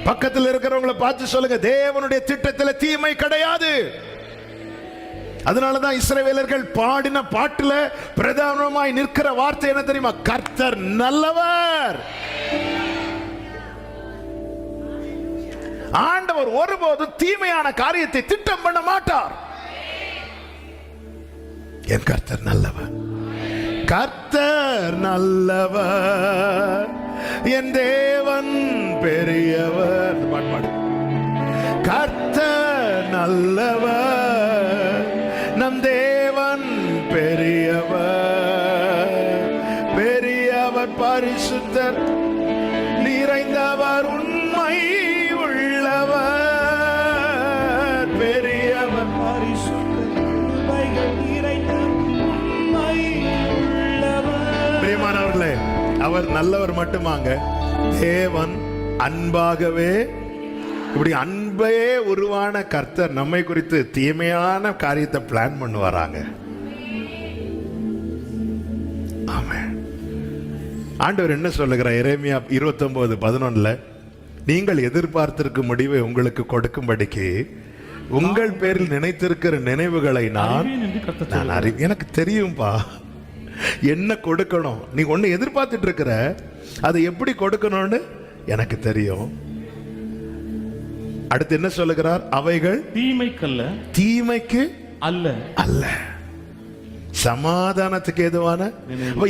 பக்கத்தில் இருக்கிறவங்களை பார்த்து சொல்லுங்க, தேவனுடைய திட்டத்தில் தீமை கிடையாது. அதனாலதான் இஸ்ரவேலர்கள் பாடின பாட்டுல பிரதானமாய் நிற்கிற வார்த்தை என்ன தெரியுமா? கர்த்தர் நல்லவர். ஆண்டவர் ஒருபோதும் தீமையான காரியத்தை திட்டம் பண்ண மாட்டார். என் கர்த்தர் நல்லவர், கர்த்தர் நல்லவர், என் தேவன் பெரியவர். கர்த்தர் நல்லவர், நம் தேவன் பெரியவர், பெரியவர், பரிசுத்தர், நிறைந்தவர், உண்மை உள்ளவர், பெரியவர், பரிசுத்தர், உண்மை உள்ளவர். பிரியமானவர்களே, அவர் நல்லவர் மட்டுமாங்க, தேவன் அன்பாகவே, இப்படி அன்பே உருவான கர்த்தர் நம்மை குறித்து தீமையான காரியத்தை பிளான் பண்ணுவாராங்க. ஆமென். ஆண்டவர் என்ன சொல்லுகிறார்? எரேமியா 29:11, நீங்கள் எதிர்பார்த்திருக்கும் முடிவை உங்களுக்கு கொடுக்கும்படிக்கு உங்கள் பேரில் நினைத்திருக்கிற நினைவுகளை நான் எனக்கு தெரியும்பா, என்ன கொடுக்கணும். நீ ஒன்னு எதிர்பார்த்துட்டு இருக்கிற, அதை எப்படி கொடுக்கணும்னு எனக்கு தெரியும். அடுத்து என்ன சொல்லுகிறார்? அவைகள் தீமைக்கல்ல, தீமைக்கு அல்ல அல்ல, சமாதானத்துக்கு ஏதுவான.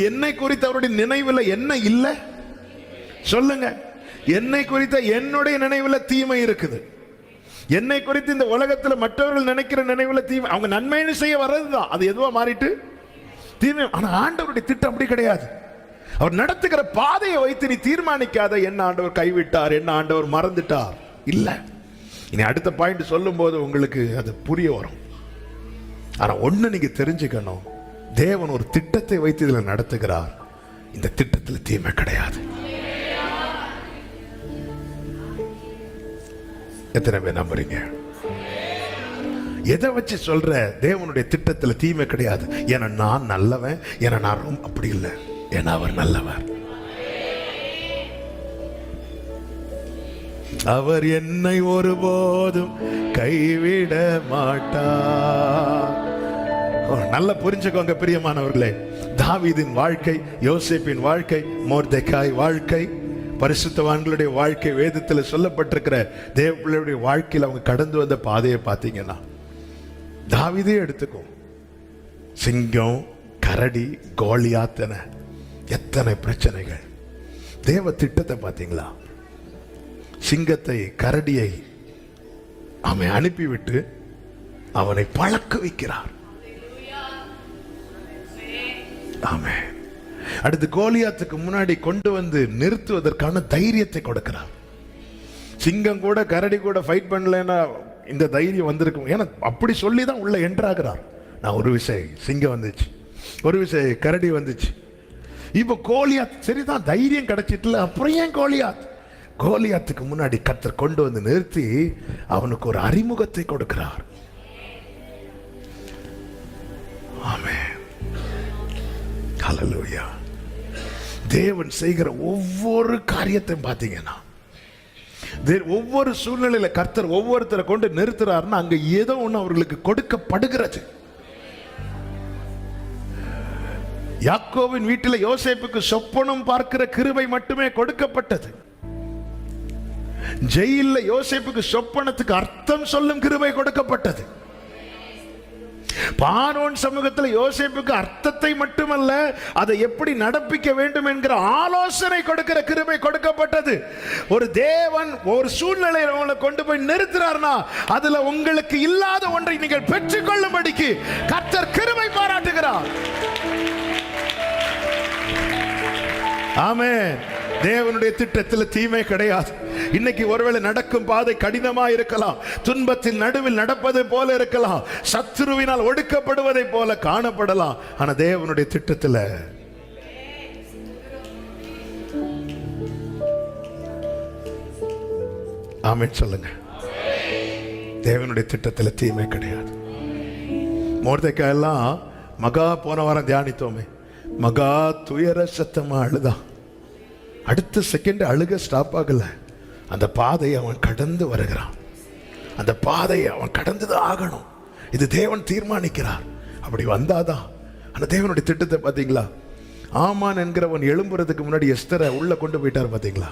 என்னை குறித்து அவருடைய நினைவுல என்ன இல்ல சொல்லுங்க. என்னை குறித்த என்னுடைய நினைவுல தீமை இருக்குது. என்னை குறித்து இந்த உலகத்துல மற்றவர்கள் நினைக்கிற நினைவுல தீமை. அவங்க நன்மைன்னு செய்ய வர்றதுதான், அது எதுவா மாறிட்டு தீமை. ஆனா ஆண்டவருடைய திட்டம் அப்படி கிடையாது. அவர் நடத்துகிற பாதையை வைத்து நீ தீர்மானிக்காத, என்ன ஆண்டவர் கைவிட்டார், என்ன ஆண்டவர் மறந்துட்டார், இல்ல. இனி அடுத்த பாயிண்ட் சொல்லும் போது உங்களுக்கு அது புரிய வரும். ஆனா ஒண்ணு நீங்க தெரிஞ்சுக்கணும், தேவன் ஒரு திட்டத்தை வைத்து இதுல நடத்துகிறார். இந்த திட்டத்தில் தீமை கிடையாது. எத்தனை பேர் நம்புறீங்க? எதை வச்சு சொல்ற? தேவனுடைய திட்டத்துல தீமை கிடையாது. ஏன்னா நான் நல்லவன், ஏன்னா நான் ரொம்ப அப்படி இல்லை, ஏன்னா அவர் நல்லவர். அவர் என்னை ஒருபோதும் கைவிட மாட்டார். நல்லா புரிஞ்சுக்கோங்க பிரியமானவர்களே. தாவீதின் வாழ்க்கை, யோசேப்பின் வாழ்க்கை, மொர்தெக்காய் வாழ்க்கை, பரிசுத்தவான்களுடைய வாழ்க்கை, வேதத்தில் சொல்லப்பட்டிருக்கிற தேவ பிள்ளையுடைய வாழ்க்கையில் அவங்க கடந்து வந்த பாதையை பார்த்தீங்கன்னா, தாவீதே எடுத்துக்கோ, சிங்கம், கரடி, கோலியாத்தன எத்தனை பிரச்சனைகள். தேவ திட்டத்தை பார்த்தீங்களா? சிங்கத்தை, கரடியை அவன் அனுப்பிவிட்டு அவனை பழக்க வைக்கிறார். ஆமென். அடுத்து கோலியாத்துக்கு முன்னாடி கொண்டு வந்து நிறுத்துவதற்கான தைரியத்தை கொடுக்கிறார். சிங்கம் கூட கரடி கூட ஃபைட் பண்ணலன்னா இந்த தைரியம் வந்திருக்கும். ஏன்னா அப்படி சொல்லி தான் உள்ள என்ட்ராகிறார். நான் ஒரு விஷயம் சிங்கம் வந்துச்சு, ஒரு விஷயம் கரடி வந்துச்சு, இப்போ கோலியாத் சரிதான், தைரியம் கிடைச்சிட்டுல, அப்புறம் ஏன் கோலியாத்? கோலியாத்துக்கு முன்னாடி கர்த்தர் கொண்டு வந்து நிறுத்தி அவனுக்கு ஒரு அறிமுகத்தை கொடுக்கிறார். ஆமென். ஹல்லேலூயா. தேவன் செய்கிற ஒவ்வொரு காரியத்தையும் பார்த்தீங்கன்னா, ஒவ்வொரு சூழ்நிலையில கர்த்தர் ஒவ்வொருத்தரை கொண்டு நிறுத்துறாருன்னா அங்க ஏதோ ஒண்ணு அவர்களுக்கு கொடுக்கப்படுகிறது. யாக்கோபின் வீட்டில் யோசேப்புக்கு சொப்பனம் பார்க்கிற கிருபை மட்டுமே கொடுக்கப்பட்டது. ஜெயில்ல யோசேப்புக்கு சொப்பனத்துக்கு அர்த்தம் சொல்லும் கிருபை கொடுக்கப்பட்டது. பார்வோன் சமூகத்தில் யோசேப்புக்கு அர்த்தத்தை மட்டுமல்ல, அதை எப்படி நடப்பிக்க வேண்டும் என்கிற ஆலோசனை கொடுக்கிற கிருபை கொடுக்கப்பட்டது. ஒரு தேவன் ஒரு சூழ்நிலையை உங்களை கொண்டு போய் நிறுத்துறார்னா அதுல உங்களுக்கு இல்லாத ஒன்றை நீங்கள் பெற்றுக்கொள்ளும்படிக்கு கர்த்தர் கிருபை பாராட்டுகிறார். ஆமென். தேவனுடைய திட்டத்தில் தீமை கிடையாது. இன்னைக்கு ஒருவேளை நடக்கும் பாதை கடினமா இருக்கலாம், துன்பத்தின் நடுவில் நடப்பதை போல இருக்கலாம், சத்துருவினால் ஒடுக்கப்படுவதை போல காணப்படலாம். ஆனா தேவனுடைய திட்டத்தில் ஆமென் சொல்லுங்க. தேவனுடைய திட்டத்தில் தீமை கிடையாது. மொர்தெக்காய் எல்லாம் மகா போன வாரம் தியானித்தோமே, மகா துயர சத்தமா அழுதான். அடுத்த செகண்ட் அழுக ஸ்டாப் ஆகல. அந்த பாதையை அவன் கடந்து வருகிறான். அந்த பாதையை அவன் கடந்துதான் ஆகணும். இது தேவன் தீர்மானிக்கிறார். அப்படி வந்தாதான். அந்த தேவனுடைய திட்டத்தை பார்த்தீங்களா? ஆமான் என்கிறவன் எழும்புறதுக்கு முன்னாடி எஸ்தரை உள்ள கொண்டு போயிட்டார். பார்த்தீங்களா?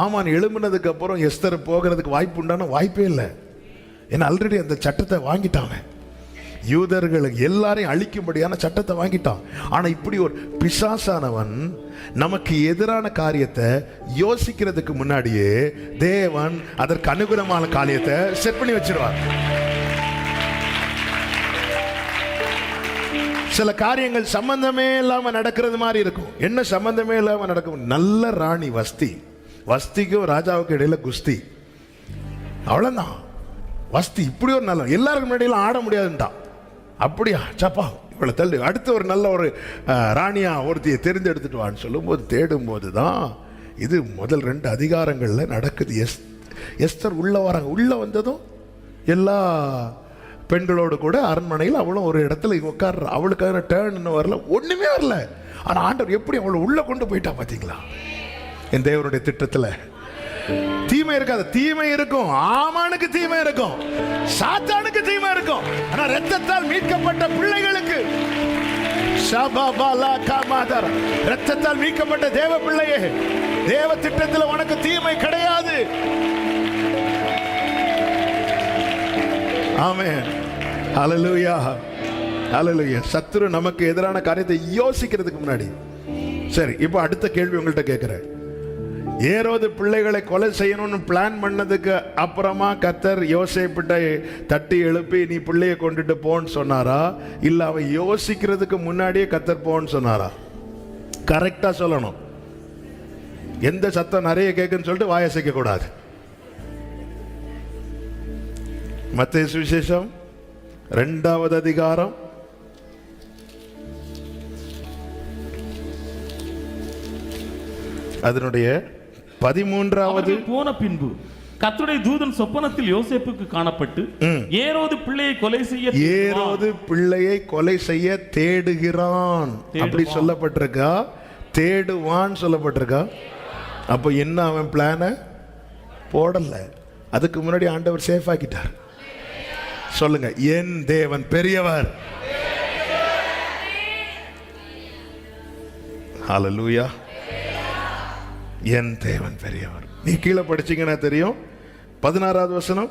ஆமான் எழும்புனதுக்கு அப்புறம் எஸ்தர் போகிறதுக்கு வாய்ப்பு உண்டான வாய்ப்பே இல்லை. ஏன்னா ஆல்ரெடி அந்த சட்டத்தை வாங்கிட்டாங்க. யூதர்களுக்கு எல்லாரையும் அழிக்கும்படியான சட்டத்தை வாங்கிட்டான். ஆனா இப்படி ஒரு பிசாசானவன் நமக்கு எதிரான காரியத்தை யோசிக்கிறதுக்கு முன்னாடியே தேவன் அதற்கு அனுகூலமான காரியத்தை செட் பண்ணி வச்சிருவார். சில காரியங்கள் சம்பந்தமே இல்லாம நடக்கிறது மாதிரி இருக்கும். என்ன சம்பந்தமே இல்லாம நடக்கும்? நல்ல ராணி வஸ்தி, வஸ்திக்கும் ராஜாவுக்கு இடையில குஸ்தி, அவ்வளவுதான். வஸ்தி இப்படி ஒரு நல்ல, எல்லாருக்கும் முன்னாடியெல்லாம் ஆட முடியாதுன்ட்டான். அப்படியா சப்பா இவ்வளோ தள்ளு, அடுத்து ஒரு நல்ல ஒரு ராணியா ஒருத்தியை தெரிந்தெடுத்துட்டு வான்னு சொல்லும்போது தேடும்போது தான் இது முதல் 2 அதிகாரங்களில் நடக்குது. எஸ்தர் உள்ள வராங்க. உள்ள வந்ததும் எல்லா பெண்களோடு கூட அரண்மனையில் அவளும் ஒரு இடத்துல உட்கார்ற. அவளுக்கான டேர்ன் இன்னும் வரல, ஒண்ணுமே வரல. ஆனால் ஆண்டவர் எப்படி அவளை உள்ள கொண்டு போயிட்டா பார்த்தீங்களா? என் தேவனுடைய திட்டத்தில் தீமை இருக்காது. தீமை இருக்கும், ஆமானுக்கு தீமை இருக்கும், சாத்தானுக்கு தீமை இருக்கும். ஆனா இரத்தத்தால் மீட்கப்பட்ட பிள்ளைகளுக்கு, இரத்தத்தால் மீட்கப்பட்ட தேவ பிள்ளையே, தேவ திட்டத்தில் உனக்கு தீமை கிடையாது. ஆமென். ஹல்லேலூயா, ஹல்லேலூயா. சத்துரு நமக்கு எதிரான காரியத்தை யோசிக்கிறதுக்கு முன்னாடி, சரி இப்போ அடுத்த கேள்வி உங்கள்கிட்ட கேட்கிறேன். ஏரோது பிள்ளைகளை கொலை செய்யணும்னு பிளான் பண்ணதுக்கு அப்புறமா கர்த்தர் யோசேப்பிட்ட தட்டி எழுப்பி நீ பிள்ளைய கொண்டுட்டு போன்னு சொன்னாரா, இல்ல அவன் யோசிக்கிறதுக்கு முன்னாடியே கர்த்தர் போன்னு சொன்னாரா? கரெக்டா சொல்லணும். எந்த சத்தம் நிறைய கேட்குன்னு சொல்லிட்டு வாயசைக்க கூடாது. மத்தேயு சுவிசேஷம் 2வது அதிகாரம் அதனுடைய 13வது போன பின்பு கர்த்தருடைய தூதன் சொப்பனத்தில் யோசேப்புக்கு காணப்பட்டு ஏரோது பிள்ளையை கொலை செய்ய ஏரோது பிள்ளையை கொலை செய்ய தேடுகிறான் அப்படி சொல்லப்பட்டிருக்கா, தேடுவான் சொல்லப்பட்டிருக்கா? அப்போ என்ன அவன் பிளான போடல, அதுக்கு முன்னாடி ஆண்டவர் சேஃப் ஆக்கிட்டார். சொல்லுங்க, என் தேவன் பெரியவர். ஹல்லேலூயா. என் தேவன் பெரியவர். நீ கீழே படிச்சீங்கன்னா தெரியும். 16வது வசனம்.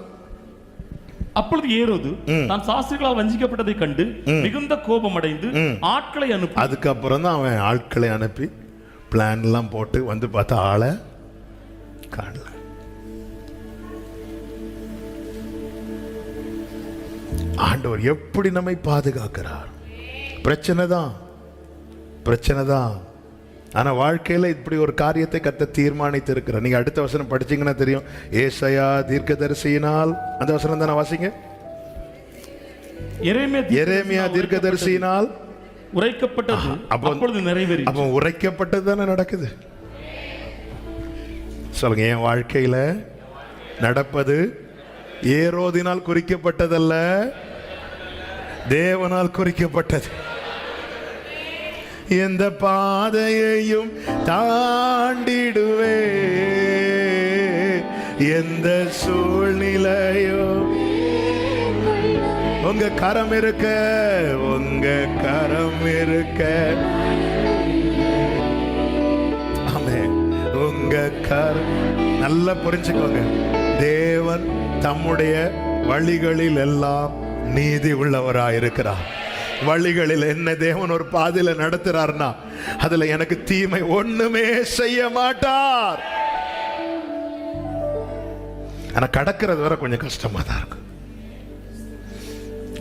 அப்பொழுது ஏரோது தான் சாஸ்திரிகளால் வஞ்சிக்கப்பட்டதை கண்டு மிகுந்த கோபம் அடைந்து ஆட்களை அனுப்பி, அதுக்கப்புறம் தான் அவன் ஆட்களை அனுப்பி பிளான் எல்லாம் போட்டு வந்து பார்த்தா ஆளை காணல. ஆண்டவர் எப்படி நம்மை பாதுகாக்கிறார். பிரச்சனை தான். ஆனா வாழ்க்கையில இப்படி ஒரு காரியத்தை கர்த்தர் தீர்மானித்து இருக்கிறார். நீங்க அடுத்த வசனம் படிச்சீங்கன்னா தெரியும். ஏசாயா தீர்க்கதரிசியினால், அந்த வசனம் தானே வாசிங்க. எரேமியா தீர்க்கதரிசியினால் உரைக்கப்பட்டது அப்பொழுது நிறைவேறி. அப்போ உரைக்கப்பட்டது தானே நடக்குது. சொல்லுங்க, என் வாழ்க்கையில நடப்பது ஏரோதினால் குறிக்கப்பட்டதல்ல, தேவனால் குறிக்கப்பட்டது. எந்த பாதையையும் தாண்டிடுவே, எந்த சூழ்நிலையும் உங்க கரம் இருக்க, உங்க கரம் இருக்க. ஆமென். உங்க கரம். நல்லா புரிஞ்சுக்கோங்க, தேவன் தம்முடைய வழிகளில் எல்லாம் நீதி உள்ளவராயிருக்கிறார். வழிகளில் என்ன தேவன் ஒரு பாதையில நடத்துறாருன்னா அதுல எனக்கு தீமை ஒண்ணுமே செய்ய மாட்டார். ஆனா கடக்கிறது வரை கொஞ்சம் கஷ்டமா தான் இருக்கும்.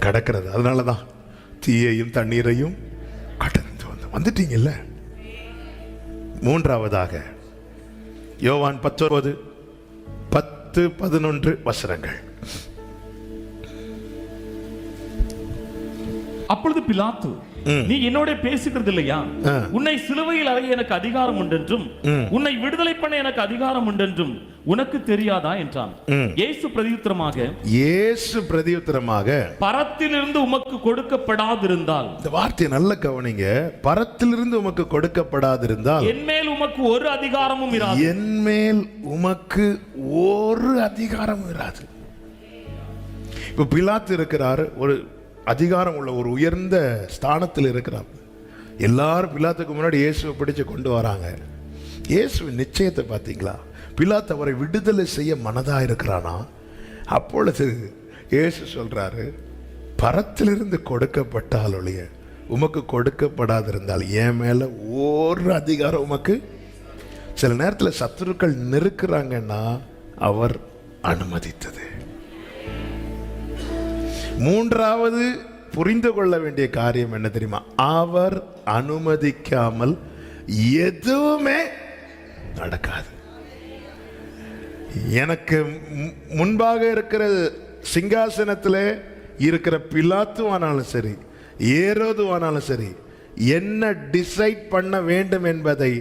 கடக்கிறது. அதனாலதான் தீயையும் தண்ணீரையும் கடந்து வந்துட்டீங்கல்ல. மூன்றாவதாக யோவான் 19:10-11 வசனங்கள். அப்பொழுது பிலாத்து, நீ என்னோட பேசுகிறது இல்லையா? உன்னை சிலுவையில் அறைய எனக்கு அதிகாரம் உண்டென்றும் உன்னை விடுதலை பண்ண எனக்கு அதிகாரம் உண்டென்றும் உனக்கு தெரியாதா என்றான். இயேசு பிரதியுத்தரமாக பரத்திலிருந்து உமக்கு கொடுக்கப்படாதிருந்தால், இந்த வார்த்தையை நல்ல கவனிங்க, பரத்திலிருந்து உமக்கு கொடுக்கப்படாதிருந்தால் என்மேல் உமக்கு ஒரு அதிகாரமும் இராது. என்மேல் உமக்கு ஒரு அதிகாரமும் இராது. இப்ப பிலாத்து இருக்கிறாரு, ஒரு அதிகாரம் உள்ள ஒரு உயர்ந்த ஸ்தானத்தில் இருக்கிறார். எல்லாரும் பிலாத்துக்கு முன்னாடி இயேசுவை பிடிச்சு கொண்டு வராங்க. இயேசுவின் நிச்சயத்தை பார்த்தீங்களா? பிலாத்து அவரை விடுதலை செய்ய மனதா இருக்கிறானா? அப்பொழுது இயேசு சொல்றாரு, பரத்திலிருந்து கொடுக்கப்பட்டால் ஒழிய உமக்கு கொடுக்கப்படாதிருந்தால் என் மேல ஒரு அதிகாரம் உமக்கு. சில நேரத்தில் சத்துருக்கள் நெருக்கிறாங்கன்னா அவர் அனுமதித்தது. மூன்றாவது புரிந்து கொள்ள வேண்டிய காரியம் என்ன தெரியுமா? அவர் அனுமதிக்காமல் எதுவுமே நடக்காது. எனக்கு முன்பாக இருக்கிற சிங்காசனத்தில் இருக்கிற பிலாத்துவானாலும் சரி, ஏரோதுவானாலும் சரி, என்ன டிசைட் பண்ண வேண்டும் என்பதை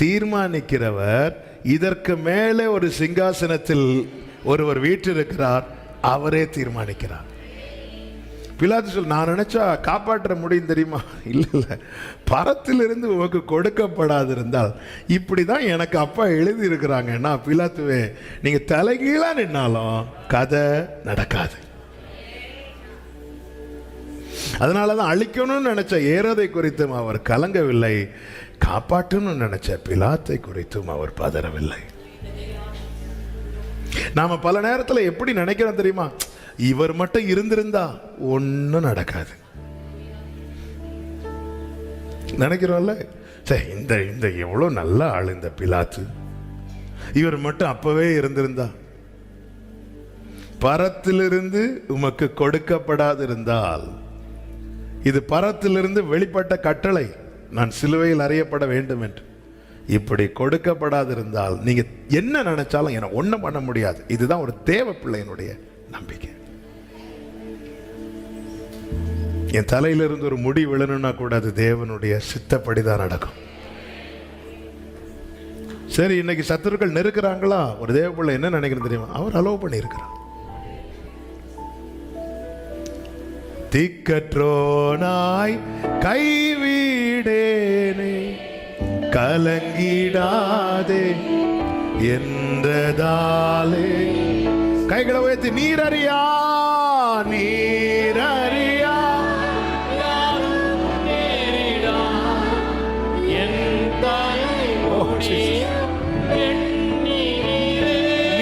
தீர்மானிக்கிறவர். இதற்கு மேலே ஒரு சிங்காசனத்தில் ஒருவர் வீற்றிருக்கிறார், அவரே தீர்மானிக்கிறார். பிலாத்து சொல், நான் நினைச்சா காப்பாற்ற முடியும் தெரியுமா? இல்ல, பரத்திலிருந்து உனக்கு கொடுக்கப்படாதிருந்தால். இப்படிதான் எனக்கு அப்பா எழுதி இருக்கிறாங்கன்னா, பிலாத்துவே நீங்க தலைகீழா நின்னாலும் கதை நடக்காது. அதனாலதான் அழிக்கணும்னு நினைச்ச ஏரோதை குறித்தும் அவர் கலங்கவில்லை, காப்பாற்றணும்னு நினைச்ச பிலாத்தை குறித்தும் அவர் பதறவில்லை. நாம பல நேரத்துல எப்படி நினைக்கிறோம் தெரியுமா? இவர் மட்டும் இருந்திருந்தா ஒன்னும் நடக்காது நினைக்கிறோம்ல. சரி, இந்த எவ்வளவு நல்ல ஆள் இந்த பிலாத்து, இவர் மட்டும் அப்பவே இருந்திருந்தா. பரத்திலிருந்து உமக்கு கொடுக்கப்படாதிருந்தால், இது பரத்திலிருந்து வெளிப்பட்ட கட்டளை, நான் சிலுவையில் அறையப்பட வேண்டும் என்று. இப்படி கொடுக்கப்படாதிருந்தால் நீங்க என்ன நினைச்சாலும் என ஒண்ணும் பண்ண முடியாது. இதுதான் ஒரு தேவ பிள்ளையினுடைய நம்பிக்கை. என் தலையிலிருந்து ஒரு முடி விழணும்னா கூட அது தேவனுடைய சித்தப்படிதான் நடக்கும். சரி, இன்னைக்கு சத்துருக்கள் நெருக்கிறாங்களா? ஒரு தேவ பிள்ளை என்ன நினைக்கிறது தெரியுமா? அவர் அலோவ் பண்ணி இருக்கிறார். திக்கற்றோனாய் கைவிடேனே கலங்கிடாதே என்றதாலே. கைகளை உயர்த்தி நீரறியா நீரறியா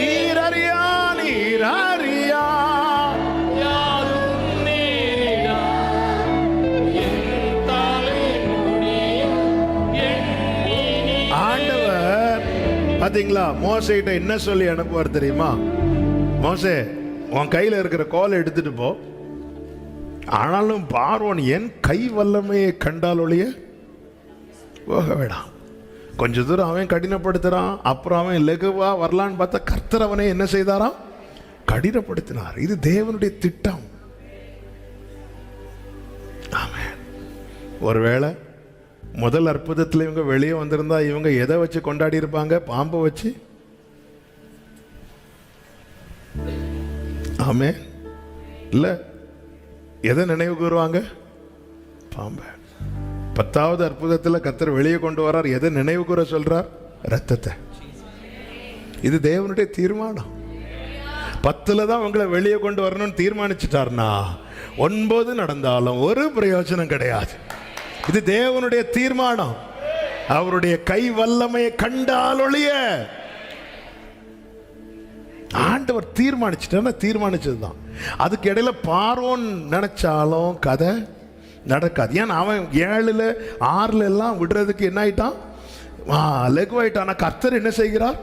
நீரறியா நீரறியா ஆண்டவர் பாத்தீங்களா மோசேகிட்ட என்ன சொல்லி அனுப்புவார் தெரியுமா? மோசே, உன் கையில இருக்கிற கோலை எடுத்துட்டு போ, ஆனாலும் பார்வோன் என் கை வல்லமையை கண்டால் ஒழிய போக வேண்டாம். கொஞ்ச தூரம் அவன் கடினப்படுத்துறான், அப்புறம் அவன் லெகுவா வரலான்னு பார்த்தா கர்த்தர் அவனை என்ன செய்தாராம்? கடினப்படுத்தினார். இது தேவனுடைய திட்டம். ஆமென். ஒருவேளை முதல் அற்புதத்தில் இவங்க வெளியே வந்திருந்தா இவங்க எதை வச்சு கொண்டாடி இருப்பாங்க? பாம்பை வச்சு. ஆமே இல்ல, எதை நினைவு கூறுவாங்க? பாம்பை. 10வது அற்புதத்தில் கர்த்தர் வெளியே கொண்டு வரார், எதை நினைவு கூற சொல்றார்? ரத்தத்தை. இது தேவனுடைய தீர்மானம். 10ல் தான் உங்களை வெளியே கொண்டு வரணும்னு தீர்மானிச்சுட்டார்னா 9 நடந்தாலும் ஒரு பிரயோஜனம் கிடையாது. இது தேவனுடைய தீர்மானம். அவருடைய கை வல்லமையை கண்டால் ஒழிய ஆண்டவர் தீர்மானிச்சதுதான். அதுக்கு இடையில பார்வோன் நினைச்சாலும் கதை நடக்காது. ஏன்னா அவன் 7ல் 6ல் எல்லாம் விடுறதுக்கு என்ன ஆயிட்டான்? லெகுவாயிட்டான். ஆனா கர்த்தர் என்ன செய்கிறார்?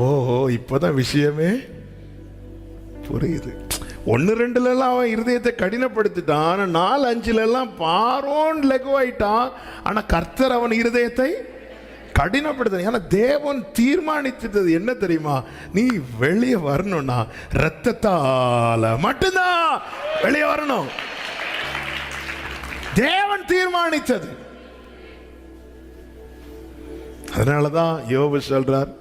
ஓஹோ, இப்பதான் விஷயமே புரியுது. 1, 2ல எல்லாம் அவன் இருதயத்தை கடினப்படுத்திட்டான். 4, 5ல எல்லாம் பார்வோன் லெகுவாயிட்டான். ஆனா கர்த்தர் அவன் இருதயத்தை கடினப்படுத்த. ஏன்னா தேவன் தீர்மானித்தது என்ன தெரியுமா? நீ வெளியே வரணும்னா ரத்தத்தால மட்டும்தான் வெளியே வரணும். தேவன் தீர்மானித்தது. அதனாலதான் யோபு சொல்றார்,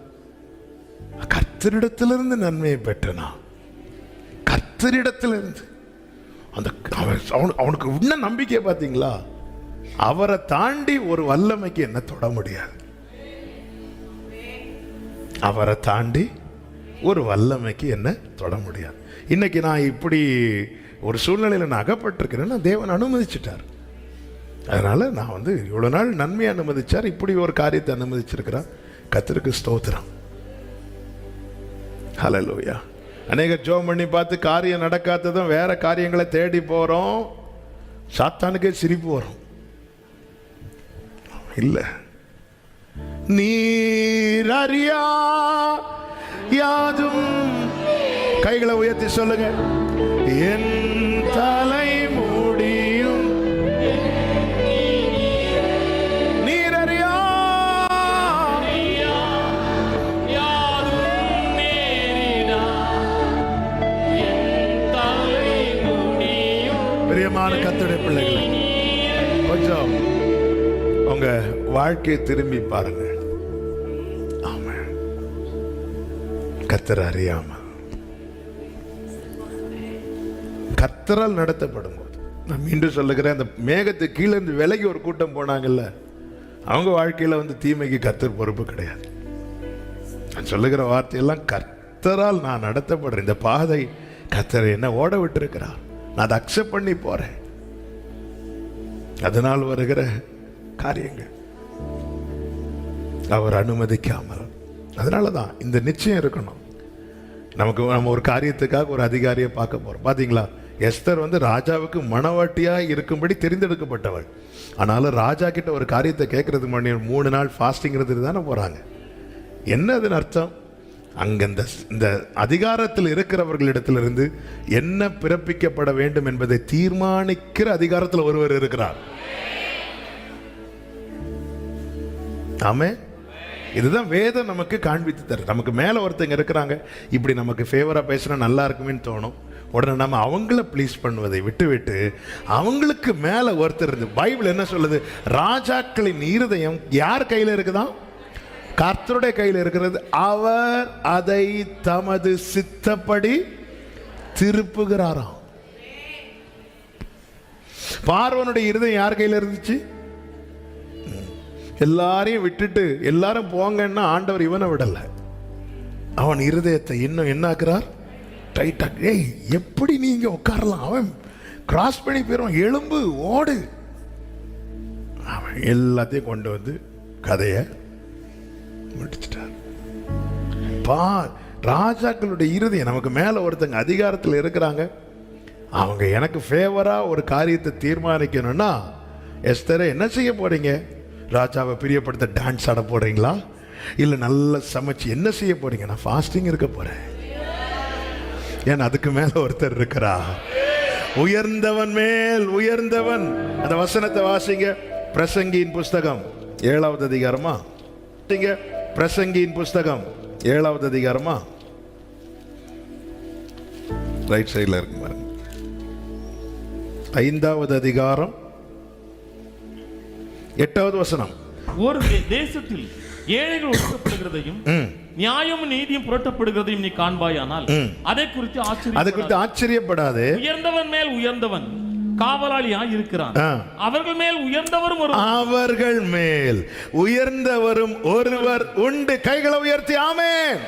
கர்த்தரிடத்திலிருந்து நன்மையை பெற்றனா. கர்த்தரிடத்திலிருந்து அந்த அவனுக்கு உன்ன நம்பிக்கை பார்த்தீங்களா? அவரை தாண்டி ஒரு வல்லமைக்கு என்ன தொட முடியாது. அவரை தாண்டி ஒரு வல்லமைக்கு என்ன தொட முடியாது. இன்னைக்கு நான் இப்படி ஒரு சூழ்நிலையில் நான் அகப்பட்டிருக்கிறேன்னா தேவன் அனுமதிச்சிட்டார். அதனால நான் இவ்வளவு நாள் நன்மையை அனுமதிச்சார், இப்படி ஒரு காரியத்தை அனுமதிச்சிருக்கிறார். கர்த்தருக்கு ஸ்தோத்திரம். ஹல்லேலூயா. அநேக ஜெபம் பண்ணி பார்த்து காரியம் நடக்காததும் வேற காரியங்களை தேடி போறோம். சாத்தானுக்கே சிரிப்பு வரும். இல்ல, நீர் அறியா யாதும். கைகளை உயர்த்தி சொல்லுங்க. என் தலை முடியும் நீர் அறியா. பிரியமான கர்த்தருடைய பிள்ளைகளை, கொஞ்சம் உங்க வாழ்க்கையை திரும்பி பாருங்க. ஆமென். கர்த்தர் அறியாம கர்த்தரால் நடத்தப்படும் போது, நான் மீண்டும் சொல்லுகிறேன், அந்த மேகத்து கீழே இருந்து விலகி ஒரு கூட்டம் போனாங்கல்ல, அவங்க வாழ்க்கையில தீமைக்கு கர்த்தர் பொறுப்பு கிடையாது. நான் சொல்லுகிற வார்த்தையெல்லாம் கர்த்தரால் நான் நடத்தப்படுறேன். இந்த பாதை கர்த்தர் என்ன ஓட விட்டு இருக்கிறார், நான் அதை அக்செப்ட் பண்ணி போறேன். அதனால் வருகிற காரியங்கள் அவர் அனுமதிக்காமல். அதனாலதான் இந்த நிச்சயம் இருக்கணும். நம்ம ஒரு காரியத்துக்காக ஒரு அதிகாரியை பார்க்க போறோம். பாத்தீங்களா, எஸ்தர் ராஜாவுக்கு மணவாட்டியா இருக்கும்படி தெரிந்தெடுக்கப்பட்டவள். ஆனாலும் ராஜா கிட்ட ஒரு காரியத்தை கேட்கறதுக்கு முன்னாடி 3 நாள் ஃபாஸ்டிங் இருந்துட்டு தானே போறாங்க. என்ன அதன் அர்த்தம்? அங்க இந்த அதிகாரத்தில் இருக்கிறவர்களிடத்திலிருந்து என்ன பிறப்பிக்கப்பட வேண்டும் என்பதை தீர்மானிக்கிற அதிகாரத்தில் ஒருவர் இருக்கிறார். ஆமே. இதுதான் வேதம் நமக்கு காண்பித்து தரு. நமக்கு மேல ஒருத்தங்க இருக்கிறாங்க, இப்படி நமக்கு ஃபேவரா பேசினா நல்லா இருக்குமேன்னு தோணும். உடனே நம்ம அவங்கள ப்ளீஸ் பண்ணுவதை விட்டு அவங்களுக்கு மேல ஒருத்தர் இருந்து, பைபிள் என்ன சொல்லுது? ராஜாக்களின் இருதயம் யார் கையில இருக்குதான்? கர்த்தருடைய கையில் இருக்கிறது. அவர் அதை தமது சித்தப்படி திருப்புகிறாராம். பார்வோனுடைய இருதயம் யார் கையில் இருந்துச்சு? எல்லாரையும் விட்டுட்டு எல்லாரும் போங்கன்னா ஆண்டவர் இவனை விடல, அவன் இருதயத்தை இன்னும் என்ன ஆக்குறார்? டைட்டா. ஏய், எப்படி நீங்க உட்காரலாம்? அவன் கிராஸ் பண்ணி போயிடும், எலும்பு ஓடு. அவன் எல்லாத்தையும் கொண்டு வந்து கதையை முடிச்சிட்டார். பார், ராஜாக்களுடைய இருதயம். நமக்கு மேல ஒருத்தங்க அதிகாரத்தில் இருக்கிறாங்க, அவங்க எனக்கு ஃபேவரா ஒரு காரியத்தை தீர்மானிக்கணும்னா, எஸ்தரை என்ன செய்ய போறீங்க? ராஜாவை பிரியப்படுத்த டான்ஸ் ஆட போறீங்களா, இல்ல நல்ல சமைச்சு என்ன செய்ய போறீங்க? நான் ஃபாஸ்டிங் இருக்க போறேன். ஏன் அதுக்கு மேல ஒருத்தர் இருக்கிறா. உயர்ந்தவன் மேல் உயர்ந்தவன். அந்த வசனத்தை வாசிங்க. பிரசங்கியின் புஸ்தகம் 7வது அதிகாரமா? பிரசங்கியின் புஸ்தகம் 7வது அதிகாரமா? ரைட் சைடுல இருக்கு பாருங்க. 5வது அதிகாரம் 8வது வசனம். ஒரு தேசத்தில் ஏழைகள் ஒடுக்கப்படுகிறதையும் நியாயமும் நீதியும் புரட்டப்படுகிறதையும் நீ காண்பாயானால் அதை குறித்து ஆச்சரியப்படாதே. உயர்ந்தவன் மேல் உயர்ந்தவன் காவலாளியாய் இருக்கிறான். அவர்கள் மேல் உயர்ந்தவரும் அவர்கள் மேல் உயர்ந்தவரும் ஒருவர் உண்டு. கைகளை உயர்த்தி ஆமென்.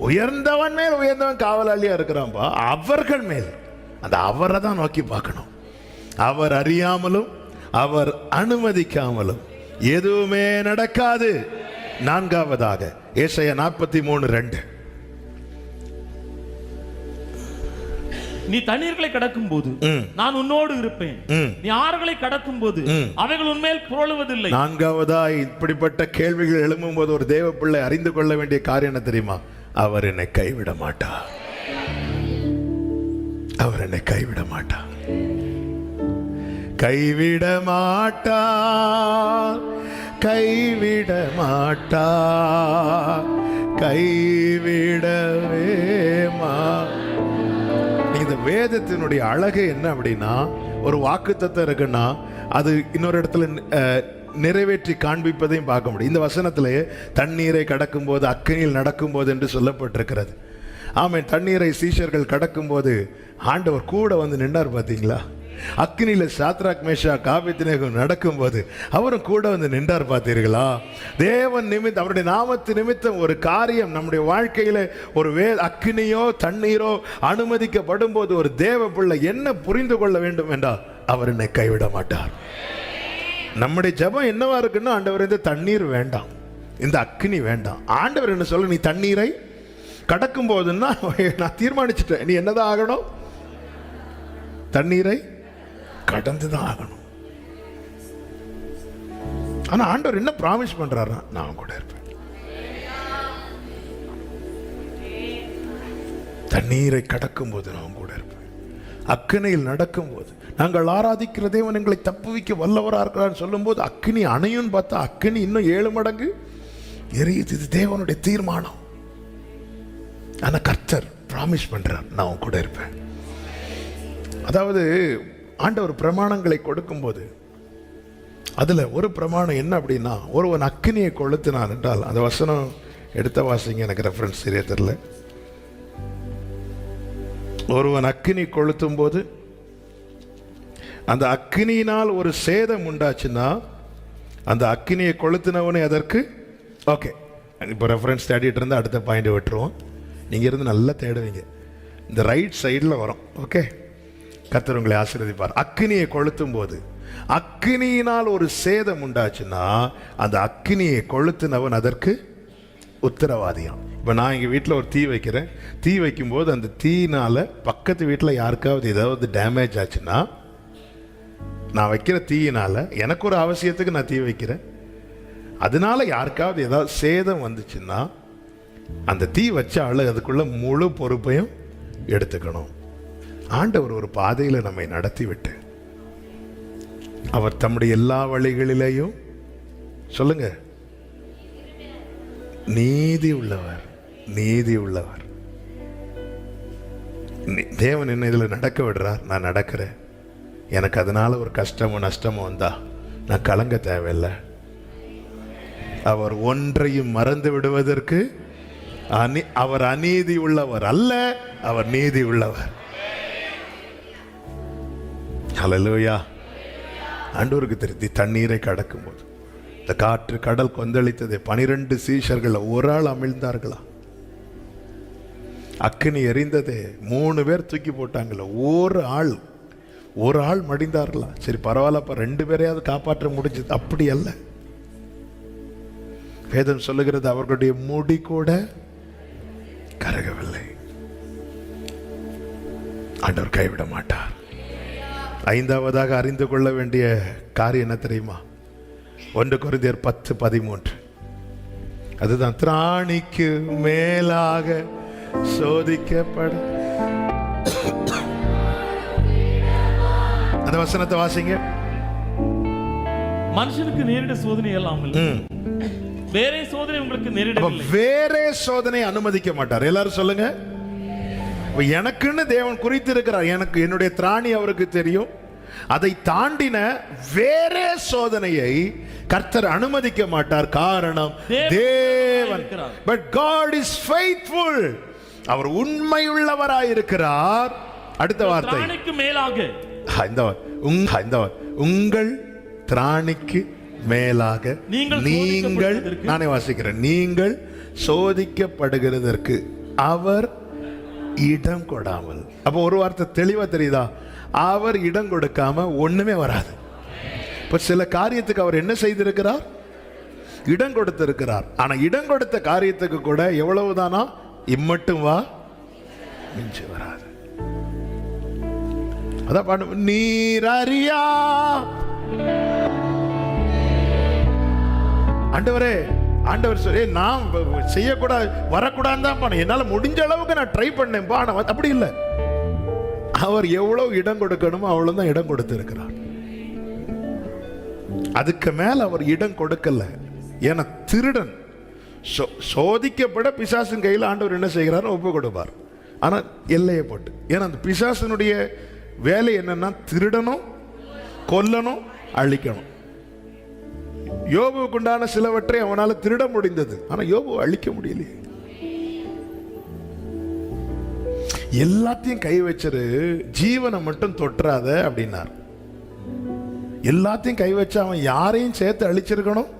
உயர்ந்தவன் மேல் உயர்ந்தவன் காவலாளியா இருக்கிறான்பா. அவர்கள் மேல், அந்த அவரை தான் நோக்கி பார்க்கணும். அவர் அறியாமலும் அவர் அனுமதிக்காமலும் எதுவுமே நடக்காது. 4வதாக ஏசாயா 43:2. நீ தண்ணீர்களை கடக்கும் போது நான் உன்னோடு இருப்பேன், நீ ஆறுகளை கடக்கும் போது அவைகள் உன்மேல் புரளுவதில்லை. 4வதா இப்படிப்பட்ட கேள்விகள் எழும்பும் போது ஒரு தேவ பிள்ளை அறிந்து கொள்ள வேண்டிய காரியம் என்ன தெரியுமா? அவர் என்னை கைவிட மாட்டார். அவர் என்னை கைவிட மாட்டார். கைவிட மாட்டார், கைவிட மாட்டார், கைவிடவே இந்த வேதத்தினுடைய அழகு என்ன அப்படின்னா, ஒரு வாக்குத்தத்தம் இருக்குன்னா அது இன்னொரு இடத்துல நிறைவேற்றி காண்பிப்பதையும் பார்க்க முடியும். இந்த வசனத்திலேயே தண்ணீரை கடக்கும் போது அக்கினியில் நடக்கும் போது என்று சொல்லப்பட்டிருக்கிறது. ஆமென். தண்ணீரை சீஷர்கள் கடக்கும் போது ஆண்டவர் கூட வந்து நின்றார். பார்த்தீங்களா? அக்கினியில சாத்ராக் மேஷாக் ஆபேத்நேகோ நடக்கும் போது அவரும் கூட வந்து நின்றார். பார்த்தீர்களா? தேவன் நிமித்தம், அவருடைய நாமத்து நிமித்தம் ஒரு காரியம் நம்முடைய வாழ்க்கையில ஒரு அக்கினியோ தண்ணீரோ அனுமதிக்கப்படும் போது ஒரு தேவ பிள்ளை என்ன புரிந்து கொள்ள வேண்டும் என்றால், அவர் என்னை கைவிட மாட்டார். நம்முடைய ஜெபம் என்னவா இருக்குன்னா, ஆண்டவர் இந்த தண்ணீர் வேண்டாம், இந்த அக்கினி வேண்டாம். ஆண்டவர் என்ன சொல்ல, நீ தண்ணீரை கடக்கும் போதுன்னா நான் தீர்மானிச்சுட்டேன், நீ என்னதான் ஆகணும்? தண்ணீரை கடந்துதான் ஆகணும். ஆனா ஆண்டவர் என்ன பிராமிஸ் பண்றாரா? நான் கூட இருப்பேன். தண்ணீரை கடக்கும் போது நான் கூட இருப்பேன். அக்கினியில் நடக்கும் போது, நாங்கள் ஆராதிக்கிற தேவன் எங்களை தப்புவிக்க வல்லவராக இருக்கிறார் சொல்லும் போது அக்கினி அணையும் பார்த்தா அக்கினி இன்னும் 7 மடங்கு எரியுது. இது தேவனுடைய தீர்மானம். ஆனா கர்த்தர் பிராமிஸ் பண்றார், நான் கூட இருப்பேன். அதாவது ஆண்டவர் பிரமாணங்களை கொடுக்கும் போது அதுல ஒரு பிரமாணம் என்ன அப்படின்னா, ஒருவன் அக்கினியை கொளுத்தினான் என்றால், அந்த வசனம் எடுத்த வாசிங்க, எனக்கு ரெஃபரன்ஸ் சரியா தெரியல. ஒருவன் அக்கினி கொளுத்தும் போது அந்த அக்கினியினால் ஒரு சேதம் உண்டாச்சுன்னா, அந்த அக்கினியை கொளுத்தினவனே அதற்கு ஓகே. இப்போ ரெஃபரன்ஸ் தேடிட்டு இருந்தால் அடுத்த பாயிண்ட் விட்டுருவோம். நீங்கள் இருந்து நல்லா தேடுவீங்க, இந்த ரைட் சைடில் வரும். ஓகே, கர்த்தர் உங்களை ஆசீர்வதிப்பார். அக்கினியை கொளுத்தும் போது அக்கினியினால் ஒரு சேதம் உண்டாச்சுன்னா, அந்த அக்கினியை கொளுத்தினவன் அதற்கு உத்தரவாதியாம். இப்போ நான் எங்கள் வீட்டில் ஒரு தீ வைக்கிறேன். தீ வைக்கும்போது அந்த தீயினால் பக்கத்து வீட்டில் யாருக்காவது ஏதாவது டேமேஜ் ஆச்சுன்னா, நான் வைக்கிற தீயினால் எனக்கு ஒரு அவசியத்துக்கு நான் தீ வைக்கிறேன், அதனால யாருக்காவது ஏதாவது சேதம் வந்துச்சுன்னா, அந்த தீ வச்ச ஆளு அதுக்குள்ள முழு பொறுப்பையும் எடுத்துக்கணும். ஆண்டவர் ஒரு பாதையில் நம்மை நடத்தி விட்டு, அவர் தம்முடைய எல்லா வழிகளிலேயும் சொல்லுங்க நீதி உள்ளவர், நீதி உள்ளவர். தேவன் என்ன இதில் நடக்க விடுறார், நான் நடக்கிறேன். எனக்கு அதனால ஒரு கஷ்டமோ நஷ்டமோ வந்தா நான் கலங்க தேவையில்லை. அவர் ஒன்றையும் மறந்து விடுவதற்கு அவர் அநீதி உள்ளவர் அல்ல, அவர் நீதி உள்ளவர். ஹல்லேலூயா. ஆண்டவருக்கு திருத்தி தண்ணீரை கடக்கும் போது இந்த காற்று கடல் கொந்தளித்தது. 12 சீஷர்கள் ஒரு ஆள் அமிழ்ந்தார்களா? அக்கினி எரிந்ததே 3 பேர் தூக்கி போட்டாங்களா? ஒரு ஆள் மடிந்தார்களா? சரி பரவாயில்லப்பா, 2 பேரையாவது காப்பாற்ற முடிஞ்சது. அப்படி அல்ல. வேதம் சொல்லுகிறது அவர்களுடைய முடி கூட கரகவில்லை. ஆண்டவர் கைவிட மாட்டார். 5வதாக அறிந்து கொள்ள வேண்டிய காரியம் என்ன தெரியுமா? 1 கொரிந்தியர் 10:13. அதுதான் திராணிக்கு மேலாக சோதிக்கப்பட. அந்த வசனத்தை வாசிங்க. மனுஷனுக்கு நேரிட சோதனை இல்லாமல் வேற சோதனை உங்களுக்கு நேரிடவில்லை. வேற சோதனை அனுமதிக்க மாட்டார். எல்லாரும் சொல்லுங்க. எனக்குன்னு தேவன் குறித்திருக்கிறார். எனக்கு என்னுடைய திராணி அவருக்கு தெரியும். அதை தாண்டின வேற சோதனையை கர்த்தர் அனுமதிக்க மாட்டார். காரணம் தேவன். But God is faithful. அவர் உண்மையுள்ளவராயிருக்கிறார். அடுத்த வார்த்தை, திராணிக்கு மேலாக. உங்கள் திராணிக்கு மேலாக நீங்கள், நானே வாசிக்கிறேன், நீங்கள் சோதிக்கப்படுகிறதற்கு அவர் இடம் கொடாமல். அப்போ ஒரு வார்த்தை தெளிவா தெரியுதா? அவர் இடம் கொடுக்காம ஒண்ணுமே வராது. இப்ப சில காரியத்துக்கு அவர் என்ன செய்திருக்கிறார்? இடம் கொடுத்திருக்கிறார். ஆனா இடம் கொடுத்த காரியத்துக்கு கூட எவ்வளவுதானா? இம்மட்டும் வா, மிஞ்சி வராது. அதான் பாடு, நீர் அறியா. ஆண்டவர் சொல்லி நான் செய்யக்கூடாது வரக்கூடாது தான் பண்ண, என்னால முடிஞ்ச அளவுக்கு நான் ட்ரை பண்ணேன். அப்படி இல்லை. அவர் எவ்வளவு இடம் கொடுக்கணுமோ அவ்வளவுதான் இடம் கொடுத்திருக்கிறார். அதுக்கு மேல அவர் இடம் கொடுக்கல. ஏன்னா திருடன் சோதிக்கப்பட பிசாசின் கையில் ஆண்டவர் என்ன செய்கிறார்? ஒப்பு கொடுப்பார். ஆனா எல்லையை போட்டு. ஏன்னா அந்த பிசாசினுடைய வேலை என்னன்னா திருடணும், கொல்லணும், அழிக்கணும். யோபுவுக்கு உண்டான சிலவற்றை அவனால திருட முடிந்தது. ஆனா யோபு அழிக்க முடியலையே. எல்லாத்தையும் கை வச்சிரு, ஜீவனை மட்டும் தொற்றாத அப்படின்னார். எல்லாத்தையும் கை வச்சு அவன் யாரையும் சேர்த்து அழிச்சிருக்கணும்.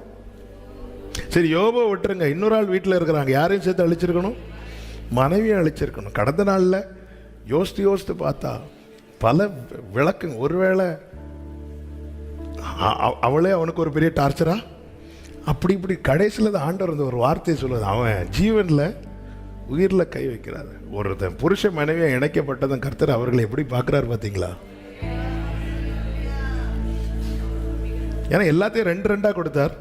சரி யோபுவை விட்டுருங்க, இன்னொரு ஆள் வீட்டில் இருக்கிறாங்க, யாரையும் சேர்த்து அழிச்சிருக்கணும்? மனைவியை அழிச்சிருக்கணும். கடந்த நாள்ல யோசித்து பார்த்தா பல விளக்குங்க. ஒருவேளை அவளே அவனுக்கு ஒரு பெரிய டார்ச்சரா? அப்படி இப்படி கடைசியில் ஆண்டவர் இந்த ஒரு வார்த்தையை சொல்லுது, அவன் ஜீவன்ல உயிர்ல கை வைக்கிறாரு. ஒருத்தன் புருஷ மனைவியா இணைக்கப்பட்டதும் கர்த்தர் அவர்களை எப்படி பார்க்கிறார் பார்த்தீங்களா? ஏன்னா எல்லாத்தையும் 2 கொடுத்தார்.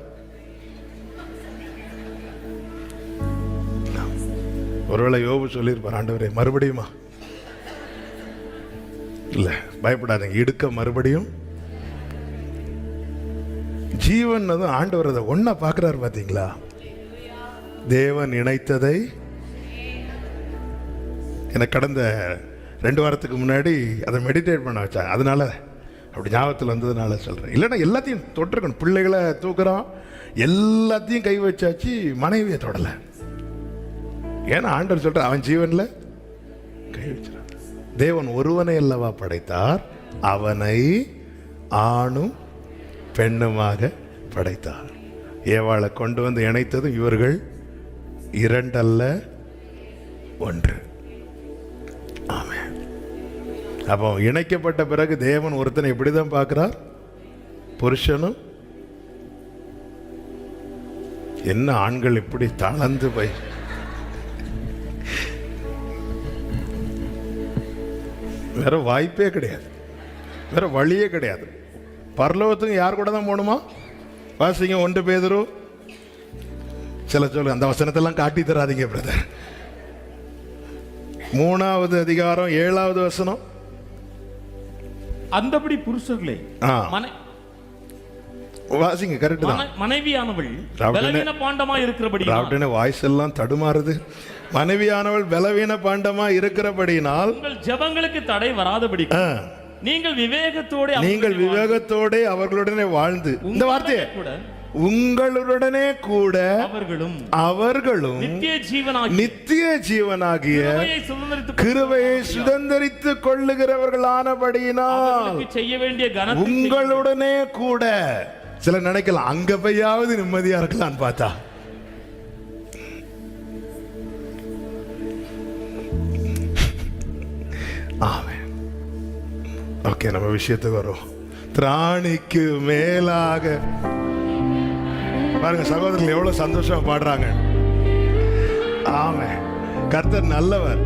ஒருவேளை யோபு சொல்லியிருப்பார், ஆண்டவரே மறுபடியுமா? இல்ல, பயப்படாதீங்க, இடுக்க மறுபடியும் ஜீவன். ஆண்டவர் அதை ஒன்னா பார்க்கிறார் பார்த்தீங்களா? தேவன் இணைத்ததை. எனக்கு கடந்த 2 வாரத்துக்கு முன்னாடி அதை மெடிடேட் பண்ண வச்சாங்க. அதனால அப்படி ஞாபகத்தில் வந்ததுனால சொல்றேன். இல்லைன்னா எல்லாத்தையும் தொட்டிருக்கணும். பிள்ளைகளை தூக்குறோம், எல்லாத்தையும் கை வச்சாச்சு, மனைவியை தொடலை. ஏன்னா ஆண்டவர் சொல்ற அவன் ஜீவன்ல கை வச்சான். தேவன் ஒருவனை அல்லவா படைத்தார், அவனை ஆணும் பெண்ணுமாக படைத்தார். ஏவாளை கொண்டு வந்து இணைத்ததும் இவர்கள் 2 அல்ல 1. ஆமென். அப்போ இணைக்கப்பட்ட பிறகு தேவன் ஒருத்தனை எப்படிதான் பார்க்கிறார்? புருஷனும். என்ன ஆண்கள் இப்படி தளர்ந்து போய் வேற வாய்ப்பே கிடையாது, வேற வழியே கிடையாது. பரலோகத்துக்கு யார் கூட தான் போகணுமா? வாசிங்க 1 பேதுரு. சில சொல்லு அந்த வசனத்தெல்லாம் காட்டி தராதீங்க பிரதர். 3வது அதிகாரம் 7வது வசனம். அந்தபடி புருஷர்களே வாசிங்க. கரெக்ட் தான். மனைவியானவள் பலவீன பாண்டமா இருக்கிறபடி, வாய்ஸ் எல்லாம் தடுமாறுது. மனைவியானவள் பலவீன பாண்டமா இருக்கிறபடினால் உங்கள் ஜெபங்களுக்கு தடை வராதபடி நீங்கள் விவேகத்தோட அவர்களுடனே வாழ்ந்து. இந்த வார்த்தையை உங்களுடனே கூட அவர்களும் நித்திய ஜீவனாகிய கிருபையை சுதந்தரித்துக் கொள்ளுகிறவர்களானபடியினால் செய்ய வேண்டிய கனத்தை உங்களுடனே கூட. சில நினைக்கலாம் அங்க போயாவது நிம்மதியா இருக்கலாம் பார்த்தா, ஆமென். ஓகே, நம்ம விஷயத்துக்கு வரும். திராணிக்கு மேலாக பாருங்க சகோதரர்கள் எவ்வளவு சந்தோஷமா பாடுறாங்க. ஆமென். கர்த்தர் நல்லவர்.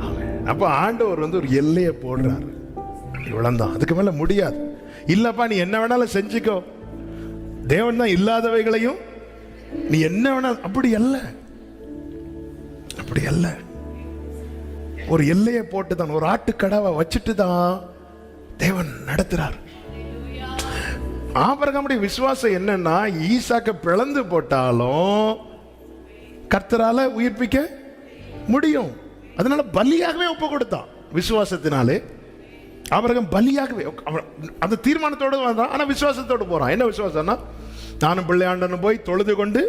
ஆமென். அப்ப ஆண்டவர் ஒரு எல்லையை போடுறாரு. இவ்வளவுதான், அதுக்கு மேல முடியாது. இல்லப்பா நீ என்ன வேணாலும் செஞ்சுக்கோ, தேவன் தான் இல்லாதவைகளையும் நீ என்ன வேணாலும், அப்படி அல்ல, அப்படி அல்ல. ஒரு எல்லையை போட்டு தான், ஒரு ஆட்டுக்கடாவை வச்சுட்டு தான் தேவன் நடத்துறார். ஆபிரகாமுடைய விசுவாசம் என்னன்னா, ஈசாக்க பிளந்து போட்டாலும் கர்த்தரால உயிர்ப்பிக்க முடியும். அதனால பலியாகவே ஒப்பு கொடுத்தான். விசுவாசத்தினாலே ஆபிரகாம் பலியாகவே அந்த தீர்மானத்தோடு வந்தான். ஆனா விசுவாசத்தோடு போறான். என்ன விசுவாசம்னா, நானும் பிள்ளையாண்டனும் போய் தொழுது கொண்டு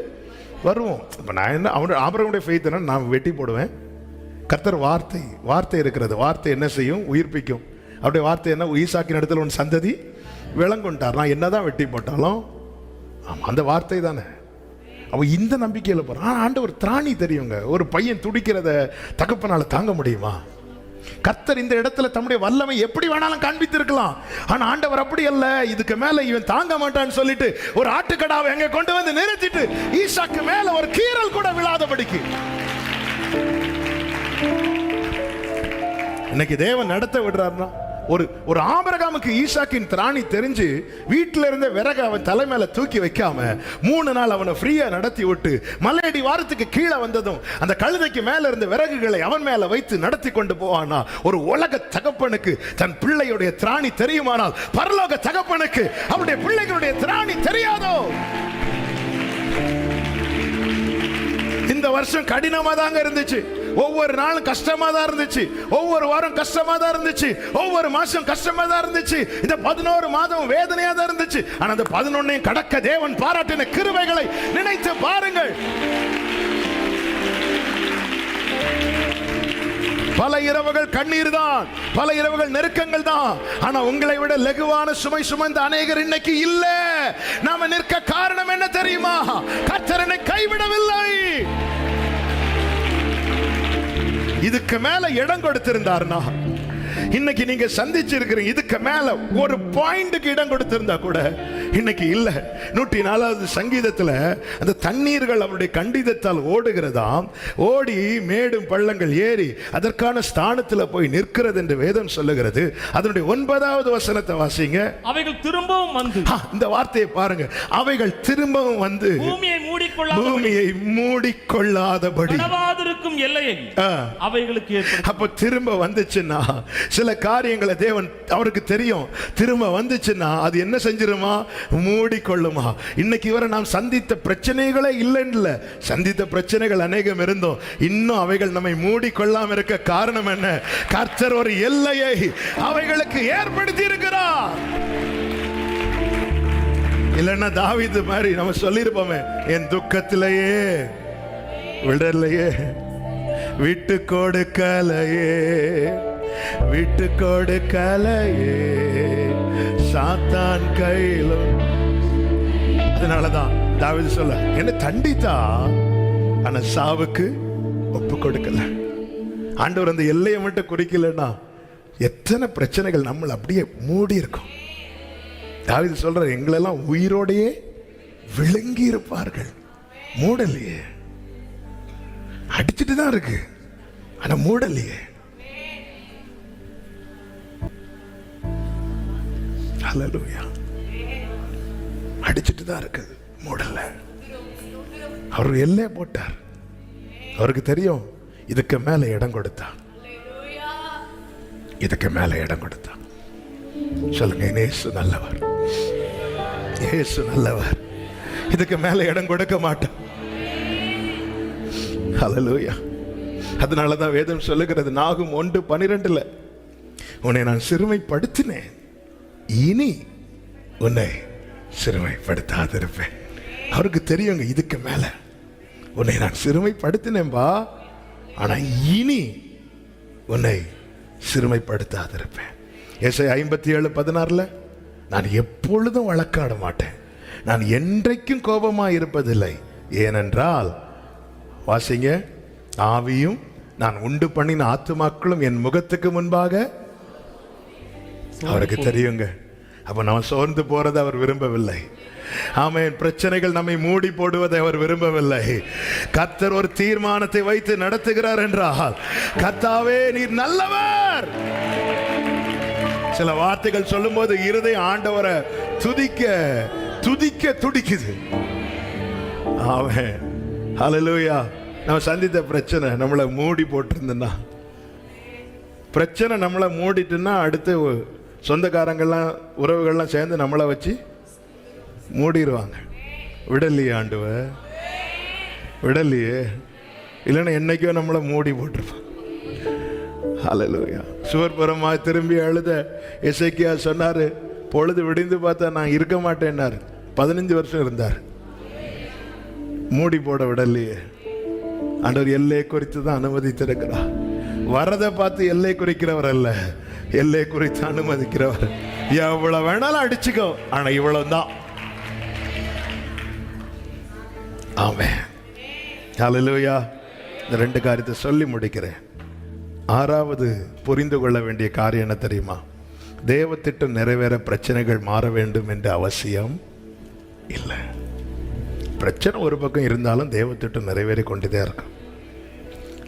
வருவோம். இப்ப நான் என்ன, ஆபிரகாமுடைய ஃபெய்த் என்ன, நான் வெட்டி போடுவேன். கர்த்தர் வார்த்தை இருக்கிறது, வார்த்தை என்ன செய்யும், உயிர்ப்பிக்கும். அப்படியே வார்த்தை என்ன, ஈசாக்கின் இடத்துல ஒன்று சந்ததி விளங்குண்டார். நான் என்னதான் வெட்டி போட்டாலும் அந்த வார்த்தை தானே. அவ இந்த நம்பிக்கையில் போறான். ஆண்டவர் திராணி தெரியுங்க. ஒரு பையன் துடிக்கிறத தகப்பனால தாங்க முடியுமா? கர்த்தர் இந்த இடத்துல தம்முடைய வல்லமை எப்படி வேணாலும் காண்பித்திருக்கலாம். ஆனா ஆண்டவர் அப்படி அல்ல. இதுக்கு மேல இவன் தாங்க மாட்டான்னு சொல்லிட்டு ஒரு ஆட்டுக்கடாவை எங்க கொண்டு வந்து நிறுத்திட்டு ஈசாக்கு மேல ஒரு கீறல் கூட விழாதபடிக்கு இன்னைக்கு தேவன் நடத்த விடுறாருன்னா, ஒரு ஆபிரகாமுக்கு ஈசாக்கின் திராணி தெரிஞ்சு வீட்டில இருந்த விறகு அவன் தலை மேல தூக்கி வைக்காம 3 நாள் அவனை ஃப்ரீயா நடத்தி விட்டு மலையடி வாரத்துக்கு கீழே வந்ததும் அந்த கழுதைக்கு மேல இருந்த விறகுகளை அவன் மேல வைத்து நடத்தி கொண்டு போவானா, ஒரு உலக தகப்பனுக்கு தன் பிள்ளையுடைய திராணி தெரியுமானால் பரலோக தகப்பனுக்கு அவருடைய பிள்ளைகளுடைய திராணி தெரியாதோ? இந்த வருஷம் கடினமா தாங்க இருந்துச்சு. ஒவ்வொரு நாளும் கஷ்டமா தான் இருந்துச்சு. ஒவ்வொரு வாரம் கஷ்டமா தான் இருந்துச்சு. ஒவ்வொரு மாசம் கஷ்டமா தான் இருந்துச்சு. இந்த 11 மாதம் வேதனையா தான் இருந்துச்சு. ஆனா அந்த 11ஐயும் கடக்க தேவன் பாராட்டின கிருபைகளை நினைத்து பாருங்கள். பல இரவுகள் கண்ணீர் தான், பல இரவுகள் நெருக்கங்கள் தான். ஆனா உங்களை விட லகுவான சுமை சுமந்த அநேகர் இன்னைக்கு இல்ல. நாம நிற்க காரணம் என்ன தெரியுமா? கர்த்தர் என்னை கைவிடவில்லை. இதுக்கு மேல இடம் கொடுத்திருந்தார்னா இன்னைக்கு நீங்க சந்திச்சிருக்கிறீங்க. இதுக்கு மேல ஒரு பாயிண்ட்க்கு இடம் கொடுத்திருந்தா கூட இன்னைக்கு இல்ல. 104வது சங்கீதத்துல அந்த தண்ணீர்கள் அவருடைய கண்டிதத்தால் ஓடுகிறதாம், ஓடி மேடும் பள்ளங்கள் ஏறி அதற்கான ஸ்தானத்துல போய் நிற்கிறது என்று வேதம் சொல்லுகிறது. அதனுடைய 9வது வசனத்தை வாசிங்க. அவைகள் திரும்பவும் வந்து, இந்த வார்த்தையை பாருங்க, அவைகள் திரும்பவும் வந்து பூமியை மூடிக்கொள்ளாதபடி இருக்கும் எல்லையை அவைகளுக்கு ஏற்படும். அப்ப திரும்ப வந்துச்சுன்னா சில காரியங்களை தேவன் அவருக்கு தெரியும். திரும்ப வந்துச்சுன்னா அது என்ன செஞ்சிருமா? மூடிக்கொள்ளுமா. இன்னைக்கு வரை நாம் சந்தித்த பிரச்சனைகளே இல்லைன்னு, சந்தித்த பிரச்சனைகள் அநேகம் இருந்தோம். இன்னும் அவைகள் நம்மை மூடிக்கொள்ளாம இருக்க காரணம் என்ன? கர்த்தர் ஒரு எல்லையை அவைகளுக்கு ஏற்படுத்தி இருக்கிறார். இல்லைன்னா தாவீது மாதிரி நம்ம சொல்லிருப்போமே, என் துக்கத்திலேயே விடலையே, விட்டு கொடுக்கலையே, விட்டு கொடுக்கலையே சாத்தான் கையிலும். அதனாலதான் தாவீது சொல்ல, என்ன தண்டித்தா ஆனா சாவுக்கு ஒப்பு கொடுக்கல. ஆண்டவர் அந்த எல்லையை மட்டும் குறிக்கலன்னா எத்தனை பிரச்சனைகள் நம்மள அப்படியே மூடி இருக்கும். தாவீது சொல்ற, எங்களெல்லாம் உயிரோடையே விளங்கி இருப்பார்கள். மூடலையே, அடிச்சுட்டு தான் இருக்கு ஆனா மூடலையே. ஹல்லேலூயா. அடிச்சுட்டு தான் இருக்கு, மூடல. அவர் எல்லையை போட்டார். அவருக்கு தெரியும் இதுக்கு மேல இடம் கொடுத்தா, இதுக்கு மேல இடம் கொடுத்தா. சொல்லுங்க, இயேசு நல்லவர், இயேசு நல்லவர். இதுக்கு மேல இடம் கொடுக்க மாட்டார். ஹல்லேலூயா. அதனாலதான் வேதம் சொல்லுகிறது, நாகும் 1:12, உன்னை நான் சிறுமைப்படுத்தினேன், இனி உன்னை சிறுமைப்படுத்தாதிருப்பேன். அவருக்கு தெரியுங்க, இதுக்கு மேல உன்னை நான் சிறுமைப்படுத்தினேன்பா, ஆனா இனி உன்னை சிறுமைப்படுத்தாதிருப்பேன். ஏசாயா 57:16 நான் எப்பொழுதும் வழக்காட மாட்டேன், நான் என்றைக்கும் கோபமாக இருப்பதில்லை, ஏனென்றால் வாசிங்க, ஆவியும் நான் உண்டு பண்ணின ஆத்துமாக்களும் என் முகத்துக்கு முன்பாக. அவருக்கு தெரியுங்க. அப்ப நம்ம சோர்ந்து போறதை அவர் விரும்பவில்லை. ஆமென். பிரச்சனைகள் நம்மை மூடி போடுவதை அவர் விரும்பவில்லை. கர்த்தர் ஒரு தீர்மானத்தை வைத்து நடத்துகிறார் என்றால், கர்த்தாவே நீர் நல்லவர். சில வார்த்தைகள் சொல்லும் போது இருதயம் ஆண்டவரை துதிக்க துதிக்க துடிக்குது. ஆமென். ஹல்லேலூயா. நம்ம சந்தித்த பிரச்சனை நம்மளை மூடி போட்டிருந்தா, பிரச்சனை நம்மளை மூடிட்டுன்னா அடுத்து சொந்தக்காரங்கள்லாம் உறவுகள்லாம் சேர்ந்து நம்மளை வச்சு மூடிடுவாங்க. விடலையே ஆண்டவர், விடலையே, இல்லைன்னா என்னைக்கோ நம்மளை மூடி போட்டிருப்பான். ஹல்லேலூயா. சுவர்புறமாக திரும்பி அழுத எசேக்கியா சொன்னாரு, பொழுது விடிந்து பார்த்தா நான் இருக்க மாட்டேன்னாரு. 15 வருஷம் இருந்தார். மூடி போட விடலையே. ஆண்டவர் எல்லை குறித்து தான் அனுமதித்திருக்கிறார். வரதை பார்த்து எல்லை குறிக்கிறவர் அல்ல, எல்லை குறித்து அனுமதிக்கிறவர். எவ்வளவு வேணாலும் அடிச்சுக்கோ, ஆனா இவ்வளவுதான். ஆமென். ஹல்லேலூயா. இந்த 2 காரியத்தை சொல்லி முடிக்கிறேன். 6வது புரிந்து கொள்ள வேண்டிய காரியம் என்ன தெரியுமா? தேவ திட்டம் நிறைவேற பிரச்சனைகள் மாற வேண்டும் என்ற அவசியம் இல்லை. பிரச்சனை ஒரு பக்கம் இருந்தாலும் தேவ திட்டம் நிறைவேறி கொண்டுதான் இருக்கும்.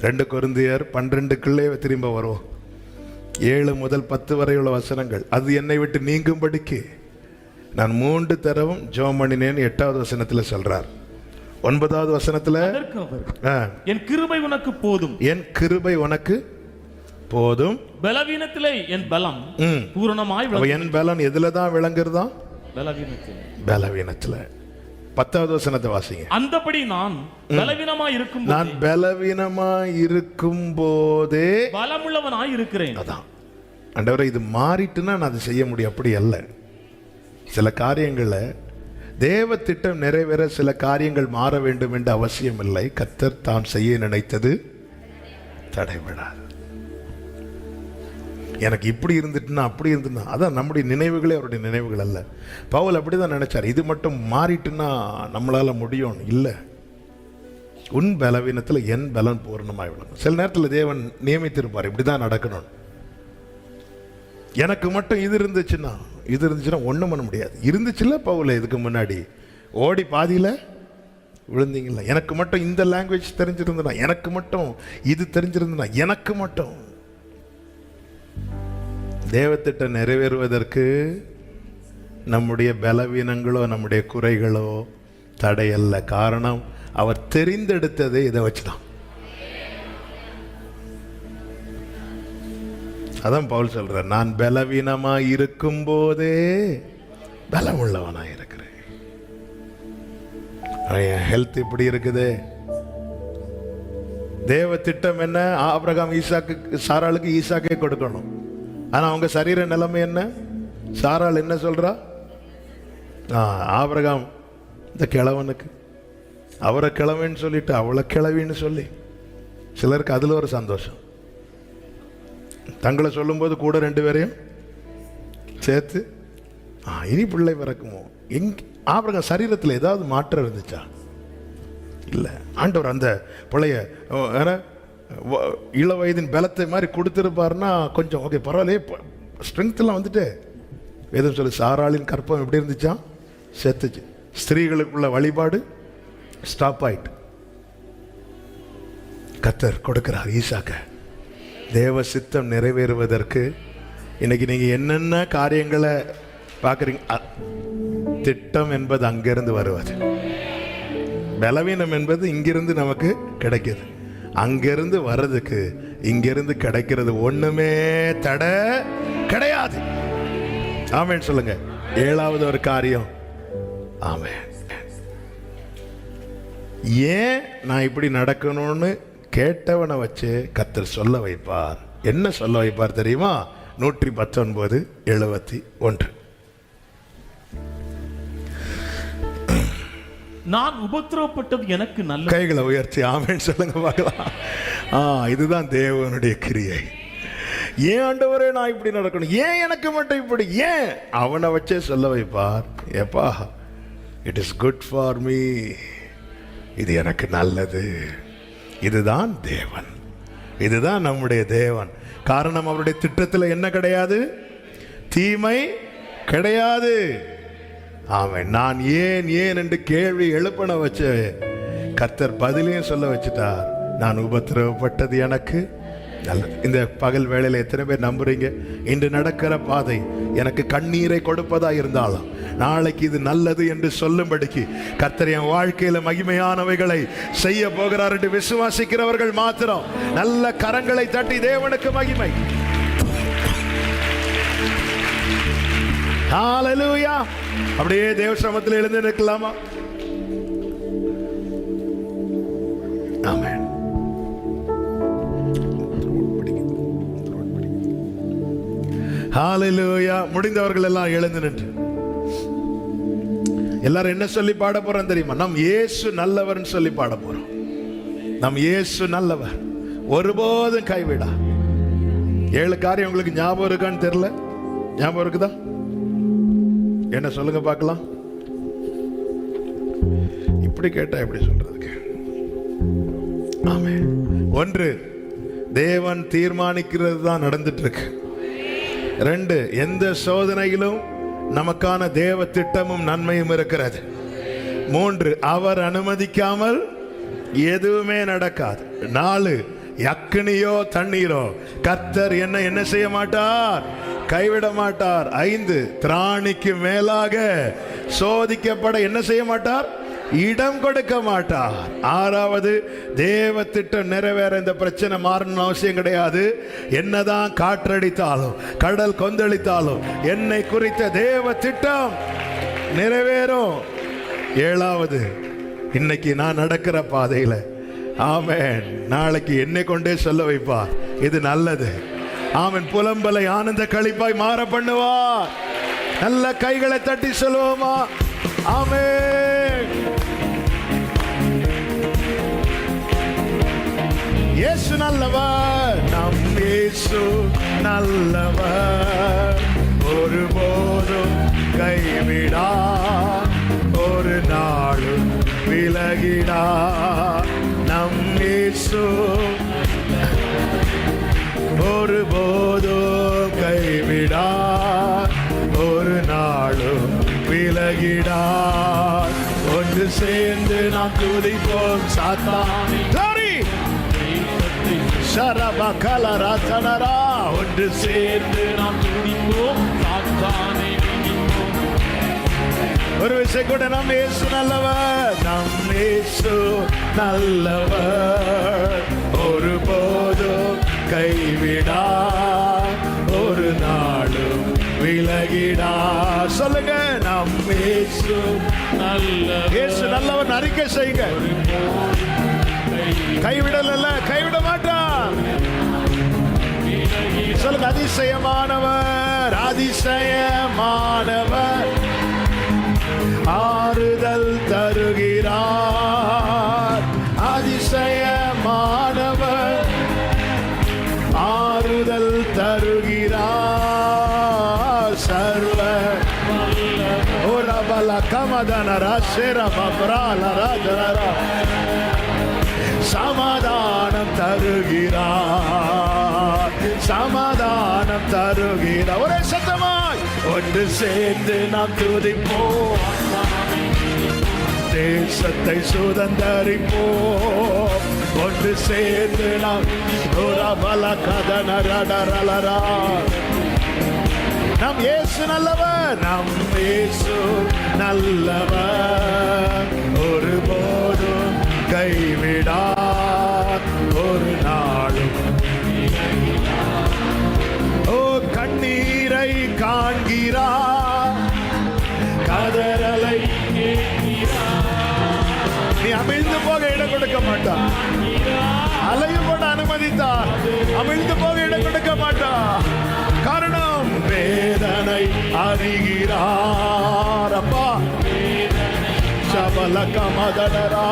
2 கொரிந்தியர் 12க்குள்ளே திரும்ப வருவோம். 7 முதல் 10 வரை உள்ள வசனங்கள். அது என்னை விட்டு நீங்கும்படிக்கு நான் 3 தடவும் ஜெபம் பண்ணினேன். 8வது வசனத்துல சொல்றார். 9வது வசனத்துல என் கிருபை உனக்கு போதும், என் கிருபை உனக்கு போதும், பலவீனத்திலே என் பலம் பூரணமாய் விளங்கும். என் பலன் எதுல தான் விளங்குறதா? பலவீனத்துல. 10வது வசனத்தை வாசிங்க. அந்தபடி நான் பலவீனமாய் இருக்கும், நான் பலவீனமாய் இருக்கும் போதே பலமுள்ளவனாய் இருக்கிறேன். அதான் ஆண்டவரே, இது மாறிட்டுன்னா நான் அதை செய்ய முடியும். அப்படி அல்ல. சில காரியங்களை தேவ திட்டம் நிறைவேற சில காரியங்கள் மாற வேண்டும் என்ற அவசியம் இல்லை. கர்த்தர் தான் செய்ய நினைத்தது தடைபடாது. எனக்கு இப்படி இருந்துட்டுனா அப்படி இருந்துன்னா, அதான் நம்முடைய நினைவுகளே அவருடைய நினைவுகள் அல்ல. பவுல் அப்படிதான் நினைச்சார், இது மட்டும் மாறிட்டுன்னா நம்மளால முடியும். இல்லை, உன் பலவீனத்தில் என் பலன் பூரணமாய் விளங்கும். சில நேரத்தில் தேவன் நியமித்திருப்பார், இப்படிதான் நடக்கணும். எனக்கு மட்டும் இது இருந்துச்சுன்னா ஒன்றும் பண்ண முடியாது. இருந்துச்சுல்ல பவுல, இதுக்கு முன்னாடி ஓடி பாதியில் விழுந்தீங்களா? எனக்கு மட்டும் இந்த லாங்குவேஜ் தெரிஞ்சிருந்தா, எனக்கு மட்டும் இது தெரிஞ்சிருந்தா, எனக்கு மட்டும். தேவத்திட்டம் நிறைவேறுவதற்கு நம்முடைய பலவீனங்களோ நம்முடைய குறைகளோ தடையல்ல. காரணம், அவர் தெரிந்தெடுத்ததே இதை வச்சுதான். அதான் பவுல் சொல்றார், நான் பலவீனமாய் இருக்கும் போதே பலம் உள்ளவனாய் இருக்கிறேன். ஹெல்த் இப்படி இருக்குது. தேவ திட்டம் என்ன? ஆபிரகாம் சாராளுக்கு ஈசாக்கே கொடுக்கணும். ஆனா அவங்க சரீர நிலைமை என்ன? சாராள் என்ன சொல்றா? ஆபிரகாம் இந்த கிழவனுக்கு, அவரை கிழவன்னு சொல்லிட்டு அவளை கிழவின்னு சொல்லி, சிலருக்கு அதுல ஒரு சந்தோஷம். தங்களை சொல்லும்போது கூட 2 பேரையும் சேர்த்து இனி பிள்ளை பிறக்குமோ. ஆபிரகாம் சரீரத்தில் ஏதாவது மாற்றம் இருந்துச்சா? இல்லை. ஆண்டவர் அந்த பிள்ளைய இள வயதின் பலத்தை மாதிரி கொடுத்துருப்பாருன்னா கொஞ்சம் ஓகே, பரவாயில்லையே, ஸ்ட்ரென்த்லாம் வந்துட்டு. வேதம் சொல்லி சாராளின் கற்பம் எப்படி இருந்துச்சா? செத்துச்சு. ஸ்திரீகளுக்குள்ள வழிபாடு ஸ்டாப் ஆயிட்டு. கர்த்தர் கொடுக்கிறார் ஈசாக்க. தேவ சித்தம் நிறைவேறுவதற்கு இன்னைக்கு நீங்க என்னென்ன காரியங்களை பார்க்குறீங்க, திட்டம் என்பது அங்கிருந்து வருவது, பலவீனம் என்பது இங்கிருந்து நமக்கு கிடைக்கிது. அங்கிருந்து வர்றதுக்கு இங்கிருந்து கிடைக்கிறது ஒண்ணுமே தடை கிடையாது. ஆமென் சொல்லுங்க. 7வது ஒரு காரியம், ஆமென். ஏன் நான் இப்படி நடக்கணும்னு கேட்டவனை வச்சு கர்த்தர் சொல்ல வைப்பார். என்ன சொல்ல வைப்பார் தெரியுமா? 119:71. நான் உபத்திரவப்பட்டது எனக்கு நல்லது. கைகளை உயர்த்தி ஆமென் சொல்லுங்க பார்க்கலாம். இதுதான் தேவனுடைய கிரியை. ஏன் ஆண்டவரே நான் இப்படி நடக்கணும், ஏன் எனக்கு மட்டும் இப்படி, ஏன் அவனை வச்சே சொல்ல வைப்பார். ஏப்பா, it is good for me, இது எனக்கு நல்லது. இதுதான் தேவன், இதுதான் நம்முடைய தேவன். காரணம், அவருடைய திட்டத்தில் என்ன கிடையாது, தீமை கிடையாது. ஆமென். நான் ஏன் ஏன் என்று கேள்வி எழுப்பன வச்சு கர்த்தர் பதிலையும் சொல்ல வச்சுட்டார். நான் உபத்திரவப்பட்டது எனக்கு நல்லது. இந்த பகல் வேளையில் எத்தனை பேர் நம்புறீங்க, இன்று நடக்கிற பாதை எனக்கு கண்ணீரை கொடுப்பதா இருந்தாலும் நாளைக்கு இது நல்லது என்று சொல்லும்படிக்கு கர்த்தர் என் வாழ்க்கையில மகிமையானவைகளை செய்ய போகிறார் என்று விசுவாசிக்கிறவர்கள் மாத்திரம் நல்ல கரங்களை தட்டி தேவனுக்கு மகிமை. ஹalleluya. அப்படியே தேவ சமூகத்தில் எழுந்து நிற்கலாமா? ஆமென். ஹalleluya. முடிந்தவர்கள் எல்லாம் எழுந்து நின்று எல்லாரும் என்ன சொல்லி பாட போறோம் தெரியுமா? நம் இயேசு நல்லவர்னு சொல்லி பாட போறோம். நம் இயேசு நல்லவர், ஒருபோதும் கைவிடா. 7 காரியம் உங்களுக்கு ஞாபகம் இருக்கான்னு தெரியல, ஞாபகம் இருக்குதா? என்ன சொல்லுங்க பார்க்கலாம். இப்படி கேட்டா எப்படி சொல்றதுக்கு? ஆமென். 1, தேவன் தீர்மானிக்கிறது தான் நடந்துட்டு இருக்கு. 2, எந்த சோதனையிலும் நமக்கான தேவ திட்டமும் நன்மையும் இருக்கிறது. 3, அவர் அனுமதிக்காமல் எதுவுமே நடக்காது. 4, அக்கினியோ தண்ணீரோ கர்த்தர் என்ன செய்ய மாட்டார், கைவிட மாட்டார். 5, திராணிக்கு மேலாக சோதிக்கப்பட என்ன செய்ய மாட்டார், இடம் கொடுக்க மாட்டார். 6வது, தேவ திட்டம் நிறைவேற இந்த பிரச்சனை மாறணும் அவசியம் கிடையாது. என்னதான் காற்றடித்தாலும் கடல் கொந்தளித்தாலும் என்னை குறித்த தேவ திட்டம் நிறைவேறும். 7வது, இன்னைக்கு நான் நடக்கிற பாதையில ஆமென் நாளைக்கு என்னை கொண்டே சொல்ல வைப்பார், இது நல்லது. ஆமென். புலம்பலை ஆனந்த களிப்பாய் மாற பண்ணுவார். நல்ல கைகளை தட்டி சொல்லுவோமா? ஆமென். இயேசு நல்லவர், நம் இயேசு நல்லவர், ஒருபோதும் கைவிடா, ஒரு நாளும் விலகிடா. நம் இயேசு ஒருபோதும் கைவிடா, ஒரு நாளும் விலகிடா. ஒன்று சேர்ந்து நாம் துதிப்போம் சாத்தானை. சரபகலரதனரா. ஒன்று சேர்ந்து நாம் துதிப்போம் சாத்தானை. ஒரு விஷயம் கூட, நம் இயேசு நல்லவர், நம் இயேசு நல்லவர், ஒருபோதும் கைவிடா, ஒரு நாளும் விலகிடா. சொல்லுங்க, நம் இயேசு நல்லவர். இயேசு நல்லவர் அறிக்கை செய்யுங்க. கைவிடல, கைவிட மாட்டார். சொல்லுங்க, அதிசயமானவர், அதிசயமானவர், ஆறுதல் தருகிறார். அதிசயமானவர், ஆறுதல் தருகிறார். சர்வ ஓரபல கமதனரா சேரபப்ராலராஜனரா. சமாதானம் தருகிறார், சமாதானம் தருகிறார். ஒரே சத்தமாய் ஒன்று சேர்ந்து நாம் துதிப்போம், தேசத்தை சுதந்தரிப்போம். ஒன்று சேர்ந்து நாம் பல கதனரடரலரா. நம் இயேசு நல்லவர், நம் இயேசு நல்லவர், ஒருபோதும் கைவிடா, ஒரு நாளும். ஓ, கண்ணீரை காண்கிறார், கதறலை நீ அமிழ்ந்து போக இடம் கொடுக்க மாட்டார். அலையும் போட அனுமதித்தார், அமிழ்ந்து போக இடம் கொடுக்க மாட்டார். காரணம், வேதனை அறிகிறார். அப்பா, பலகமதடரா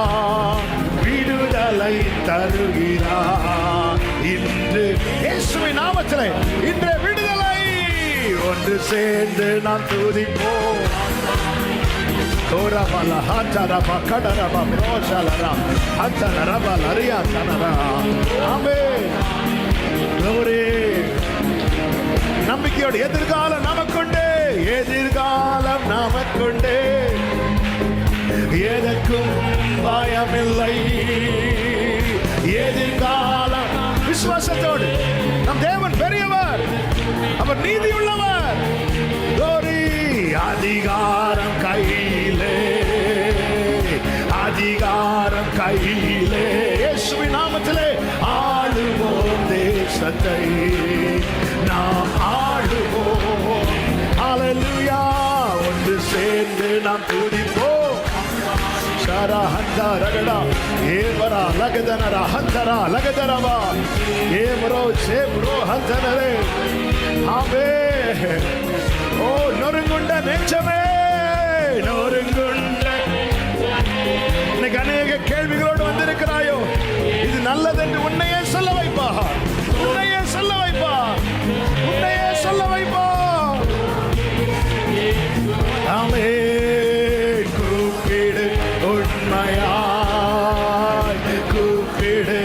விடுதலை தருகிறார். இன்று இயேசுவின் நாமத்திலே இன்று விடுதலை. ஒன்று சேர்ந்து நாம் துதிப்போம். தோரபல ஹாச்சரப கடரப ரோஷலரா ஹச்சரப லரியா தனரா. ஆமென். glory. நம்பிக்கையோடு எதிர்காலம் நமக்குண்டு, எதிர்காலம் நமக்குண்டு, எதற்கும் பயமில்லை. எதிர்காலம் விசுவாசத்தோடு நம் தேவன் பெரியவர், அவர் நீதி உள்ளவர். அதிகாரம் கையிலே, அதிகாரம் கையிலே, இயேசுவின் நாமத்திலே ஆளுவோம் தேசத்தை, நாம் ஆளுவோம். ஹல்லேலூயா. ஒன்று சேர்ந்து நாம் துதிப்போம். ஷரா ஹந்தா ரகடா ஏவரா லகதனரா ஹந்தரா லகதரவா ஏவரோ சேப்ரோ ஹந்தனரே. ஆமென். ஓ நொறுங்குண்ட நெஞ்சமே, நொறுங்குண்ட. இன்னைக்கு அநேக கேள்விகளோடு வந்திருக்கிறாயோ, இது நல்லதென்று உன்னையே சொல்ல வைப்பா, உன்னையே சொல்ல வைப்பா, உன்னையே சொல்ல வைப்பா. ஆமென். கூப்பிடு உண்மையாய் கூப்பிடு,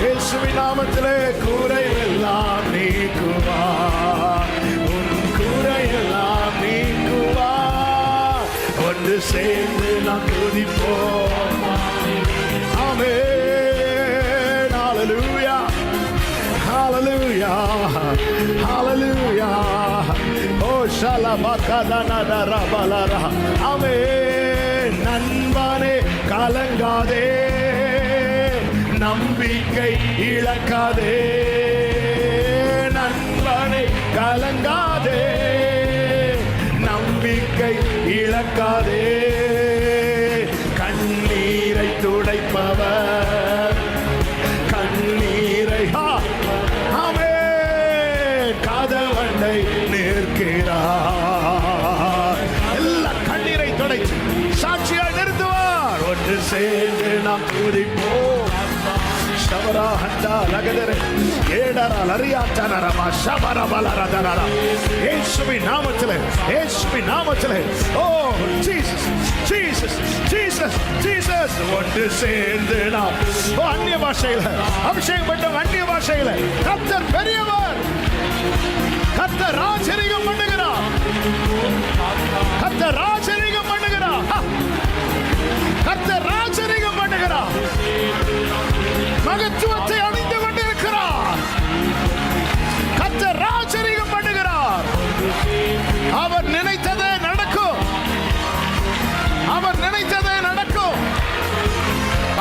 இயேசுவின் நாமத்திலே குறைவெல்லாம் நீக்குவார், உன் குறையெல்லாம் நீக்குவார். ஒன்று சேர்ந்து நாம் துதிப்போம். ஆமென். ஹல்லேலூயா, ஹல்லேலூயா, ஹல்லேலூயா. ஓ ஷலபகதனதரபலரா. ஆமென். நண்பனே கலங்காதே, நம்பிக்கை இழக்காதே, நண்பனை கலங்காதே, நம்பிக்கை இழக்காதே. கண்ணீரை துடைப்பவர், கண்ணீரை கதவண்டை நிற்கிறார். எல்லா கண்ணீரை துடைத்து சாட்சியாய் நிறுத்துவார். ஒன்று சேர்ந்து நாம் துதிப்போம். ஷபரா ஹண்டா லகதர ஏடரா லரியா தனரமா ஷபரபலரதரா. இயேசுவின் நாமத்திலே, இயேசுவின் நாமத்திலே. ஓ ஜீசஸ், ஜீசஸ், ஜீசஸ், ஜீசஸ். ஒன்று சேர்ந்து நாம் அந்நிய பாஷையில அபிஷேகம் பண்ண, அந்நிய பாஷையில கர்த்தர் பெரியவர், கர்த்தர் ராஜரீகம் பண்ணுகிறார், கர்த்தர் ராஜரீகம் பண்ணுகிறார், கர்த்தர் ராஜரீகம் பண்ணுகிறார். மகத்துவத்தை அணிந்து கொண்டிருக்கிறார். கர்த்தர் ராஜரீகம் பண்ணுகிறார். அவர் நினைத்ததே நடக்கும், அவர் நினைத்ததே நடக்கும்,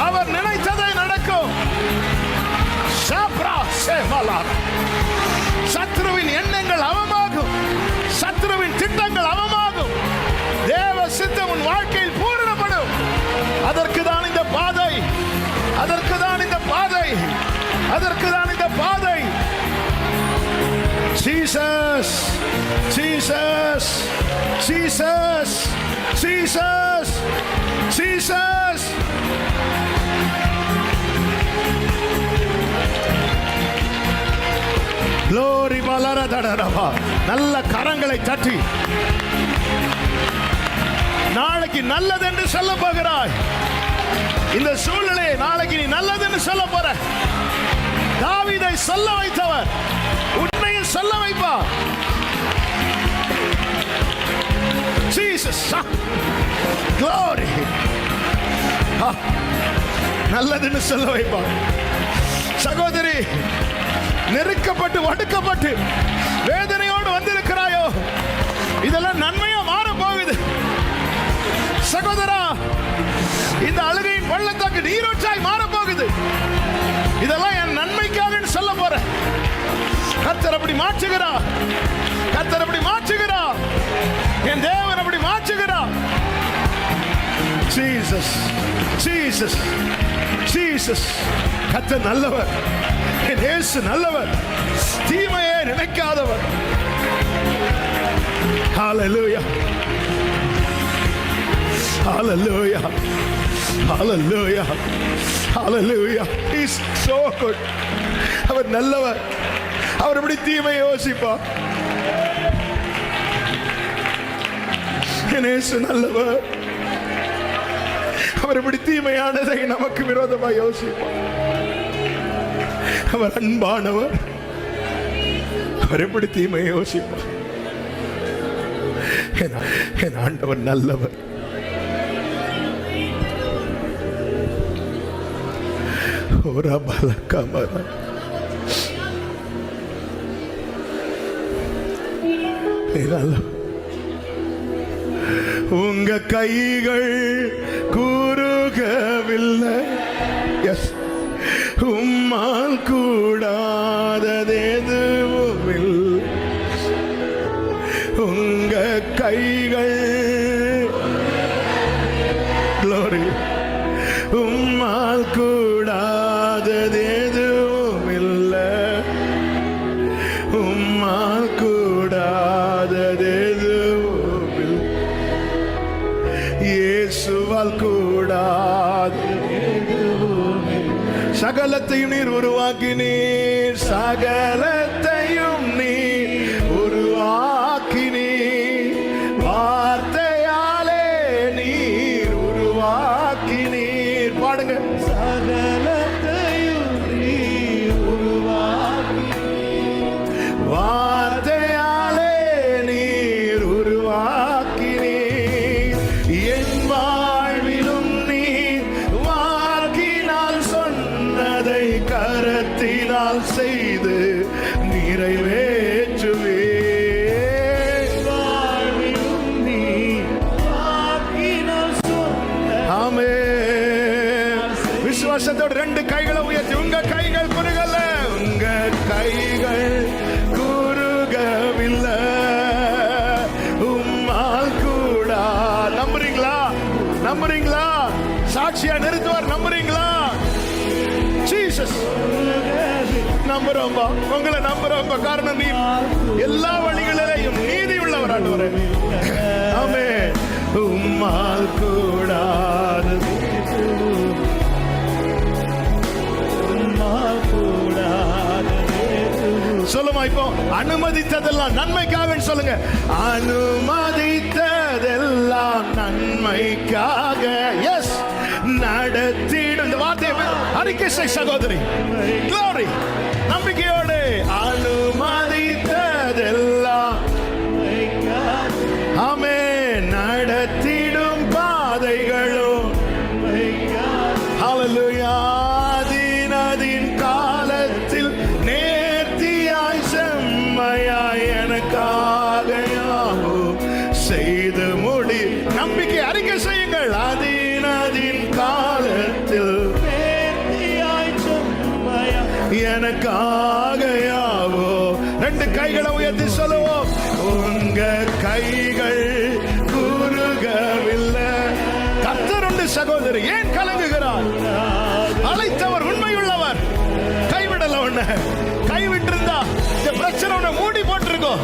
அவர் நினைத்ததே நடக்கும். சத்ருவின் எண்ணங்கள் அவமாகும், சத்ருவின் திட்டங்கள் அவமாகும். தேவ சித்தம் உன் வாழ்க்கையில் பூரணப்படும். அதற்கு தான் இந்த பாதை, அதற்கு தான் இந்த பாதை, அதற்கு தான் இந்த பாதை. Jesus, Jesus, Jesus, Jesus, Jesus. glory பலரதடரபா. நல்ல கரங்களை தட்டி நாளைக்கு நல்லதென்று சொல்ல போகிறாய். இந்த சூழ்நிலையை நாளைக்கு நீ நல்லதென்று சொல்ல போற. தாவீதை சொல்ல வைத்தவர் உன்னையும் சொல்ல வைப்பா. Jesus, glory. நல்லதுன்னு சொல்ல வைப்பா. சகோதரி, நெருக்கப்பட்டு ஒடுக்கப்பட்டு வேதனையோடு வந்திருக்கிறாயோ, இதெல்லாம் நன்மையா மாற போகுது. சகோதரா, இந்த அழுகையின் பள்ளத்தாக்கு நீரோற்றாய் மாற போகுது. இதெல்லாம் என் நன்மைக்காக சொல்ல போற. கர்த்தர் அப்படி மாற்றுகிறார், கர்த்தர் அப்படி மாற்றுகிறார், என் தேவன் அப்படி மாற்றுகிறார். Jesus, Jesus, Jesus. கர்த்தர் நல்லவர், என் இயேசு நல்லவர், தீமையே நினைக்காதவர். ஹல்லேலூயா, Hallelujah. Hallelujah. Hallelujah. He's so good. அவர் நல்லவர். அவர் எப்படி தீமை யோசிப்பா? இயேசு நல்லவர். அவர் எப்படி தீமையானதை நமக்கு விரோதமாக யோசிப்பார். அவர் அன்பானவர். அவர் எப்படி தீமை யோசிப்பார்? என் ஆண்டவர் நல்லவர். ஒரு பலக்கமர உங்க கைகள் கூறுகவில்லை. எஸ், உம்மால் கூடாததெதுவும் இல்லை. உங்க கைகள் glory, உம்மால் கூடாததெதுவும் இல்லை. உம்மால் கூடாததெதுவும் இல்லை. இயேசுவால் கூடாததெதுவும் இல்லை. சகலத்தையும் நீர் உருவாக்கினீர். சகலத்தையும் நீர் உருவாக்கினீர். வார்த்தையாலே நீர் உருவாக்கினீர். பாடுங்க. சகலத்தையும் நீர் உருவாக்கினீர். வார்த்தையாலே நீர் உருவாக்கினீர். என் வாழ்விலும் நீர் வாக்கினால் சொன்னதை கரத்தினால் செய்து நிறைவேற்றுவே. விசுவாசத்தோடு ரெண்டு கைகளை உயர்த்தி, உங்க கைகள் குறுகல. உங்க கைகள் குறுகவில்லை. உம்மால் கூடா. நம்புறீங்களா? நம்புறீங்களா? சாட்சியா நிறுத்துவார். நம்புறீங்களா? ஜீசஸ் நம்புறோம்பா. உங்களை நம்புறோம்பா. காரணம் நீ எல்லா வழிகளிலேயும் நீதி உள்ளவர் ஆண்டவரே. ஆமென். உம்மால் கூடாது. சொல்லுமா இப்போ, அனுமதித்ததெல்லாம் நன்மைக்காக சொல்லுங்க. அனுமதித்ததெல்லாம் நன்மைக்காக. எஸ், நடத்திடும். இந்த வார்த்தையை அறிக்கை செய் சகோதரி. Glory. நம்பிக்கையோடு. அனுமதித்ததெல்லாம் ஆமென். நடத்திடும் பாதைகளும். ஹல்லேலூயா. அதின் காலத்தில் நேர்த்தியாய் செம்மையாய் எனக்காக யாவும் செய்து முடி. நம்பிக்கை அறிக்கை செய்யுங்கள். அதின் காலத்தில் நேர்த்தியாய் செம்மையாய் எனக்காக யாவோ. ரெண்டு கைகளை உயர்த்தி சொல்லுவோம். உங்க கைகள் கூறுகவில்லை. கர்த்தர் உண்டு சகோதரி. ஏன் கலங்குகிறார்? அழைத்தவர் உண்மையுள்ளவர். கைவிடல. உன்னை கைவிட்டிருந்தா இந்த பிரச்சனை உன்னை மூடி போட்டிருக்கோம்.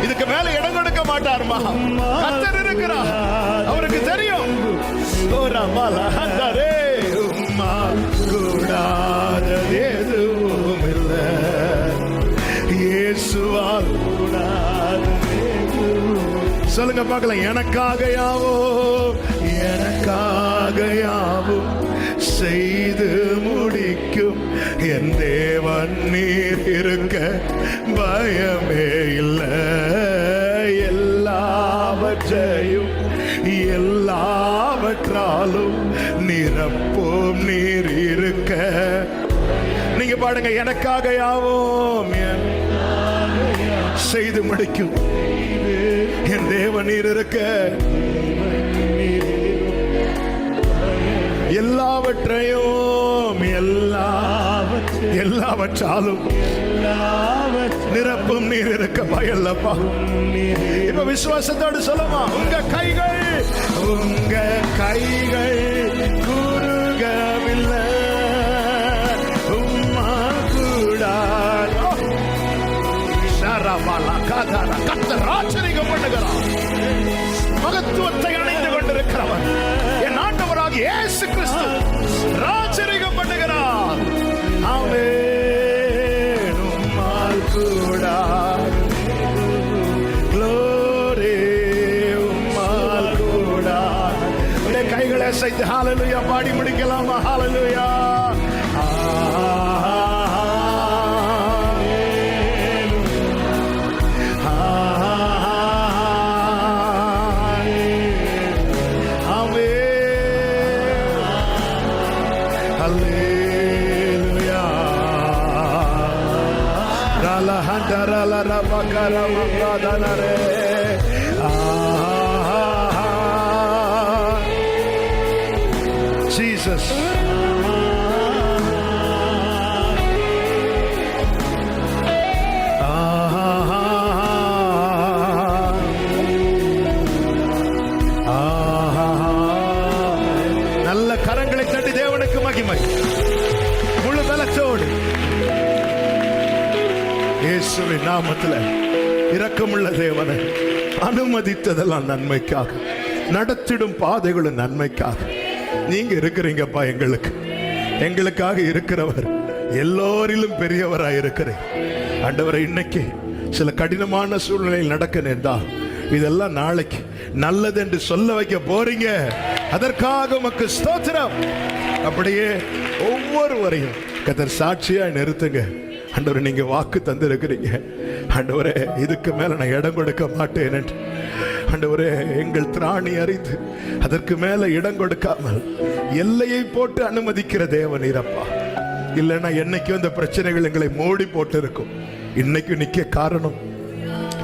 இதுக்கு மேல இடம் கொடுக்க மாட்டார்மா. கர்த்தர் இருக்கிறார். அவருக்கு தெரியும். உம்மால் கூடாதது எதுவும் இல்லை. இயேசுவால் கூடாதது சொல்லுங்க பார்க்கலாம். எனக்காக யாவும், எனக்காக யாவும் செய்து முடிக்கும் என் தேவன் நீர் இருக்க பயமே இல்லை. எல்லாவற்றையும் எல்லாவற்றாலும் நிரப்பும் நீர் இருக்க. நீங்க பாடுங்க. எனக்காக யாவும் செய்து முடிக்கும் என் தேவன் நீர் இருக்க. எல்லாவற்றையும் எல்லாவற்றாலும் நிரப்பும் நீர் இருக்க பயல்லப்பா. இப்ப விசுவாசத்தோடு சொல்லுமா. உங்க கைகள் கூறுகவில்லை. உம்மா கூடாது. கர்த்தர் ஆச்சரியம் பண்ணுகிறார். மகத்துவத்தை அடைந்து கொண்டிருக்கிறார். இருக்கிறவர் என் ஆண்டவராகிய இயேசு கிறிஸ்து ராஜரிகம் பண்ணுகிறார். ஆமென். உம்மால் கூடாது glory, உம்மால் கூடாது. உடைய கைகளை அசைத்து ஹalleluya பாடி முடிக்கலாமா? ஹalleluya. Jesus. நல்ல கரங்களை தட்டி தேவனுக்கு மகிமை. முழு பலத்தோடு இயேசுவின் நாமத்தில் இரக்கமுள்ள தேவனை அனுமதித்ததெல்லாம் நன்மைக்காக, நடத்திடும் பாதைகளும் நன்மைக்காக. நீங்க இருக்கிறீங்கப்பா, எங்களுக்காக இருக்கிறவர், எல்லோரிலும் பெரியவராய் இருக்கிறேன் ஆண்டவரை. இன்னைக்கு சில கடினமான சூழ்நிலையில் நடக்க நேர்ந்தால் இதெல்லாம் நாளைக்கு நல்லது என்று சொல்ல வைக்க போறீங்க. அதற்காக உமக்கு ஸ்தோத்திரம். அப்படியே ஒவ்வொருவரையும் கர்த்தர் சாட்சியா நிறுத்துங்க ஆண்டவரே. நீங்க வாக்கு தந்திருக்கிறீங்க ஆண்டவரே, இதுக்கு மேல நான் இடம் கொடுக்க மாட்டேன் என்று. ஆண்டவரே, எங்கள் திராணி அறிந்து அதற்கு மேல இடம் கொடுக்காமல் எல்லையை போட்டு அனுமதிக்கிற தேவனீரப்பா. இல்லைன்னா என்னைக்கு அந்த பிரச்சனைகள் எங்களை மூடி போட்டு இருக்கும். இன்னைக்கு நிக்க காரணம்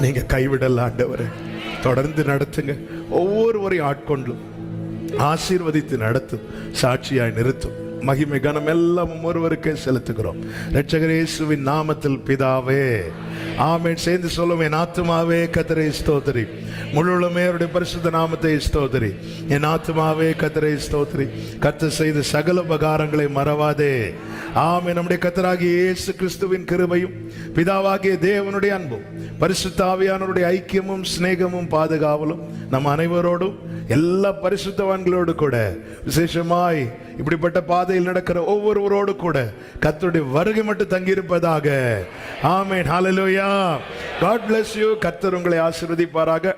நீங்க கைவிடல ஆண்டவரே. தொடர்ந்து நடத்துங்க. ஒவ்வொருவரையும் ஆட்கொண்டும் ஆசீர்வதித்து நடத்தும், சாட்சியாய் நிறுத்தும். மகிமை கனம் எல்லாம் ஒருவருக்கே செலுத்துகிறோம் இரட்சகர் இயேசுவின் நாமத்தில் பிதாவே, ஆமென். சேர்ந்து சொல்லுவோம். என் ஆத்துமாவே கர்த்தரை ஸ்தோத்திரி, முழுவதுமே அவருடைய பரிசுத்த நாமத்தை ஸ்தோத்திரி. என் ஆத்துமாவே கர்த்தரை ஸ்தோத்திரி, கர்த்தர் செய்த சகல உபகாரங்களை மறவாதே. ஆமென். நம்முடைய கர்த்தராகிய இயேசு கிறிஸ்துவின் கிருபையும் பிதாவாகிய தேவனுடைய அன்பும் பரிசுத்த ஆவியானவருடைய ஐக்கியமும் சிநேகமும் பாதுகாவலும் நம் அனைவரோடும் எல்லா பரிசுத்தவான்களோடு கூட, விசேஷமாய் இப்படிப்பட்ட பாதையில் நடக்கிற ஒவ்வொருவரோடு கூட கர்த்தருடைய வருகை மட்டும் தங்கியிருப்பதாக. ஆமென். ஹalleluya. God bless you. கர்த்தர் உங்களை ஆசீர்வதிப்பாராக.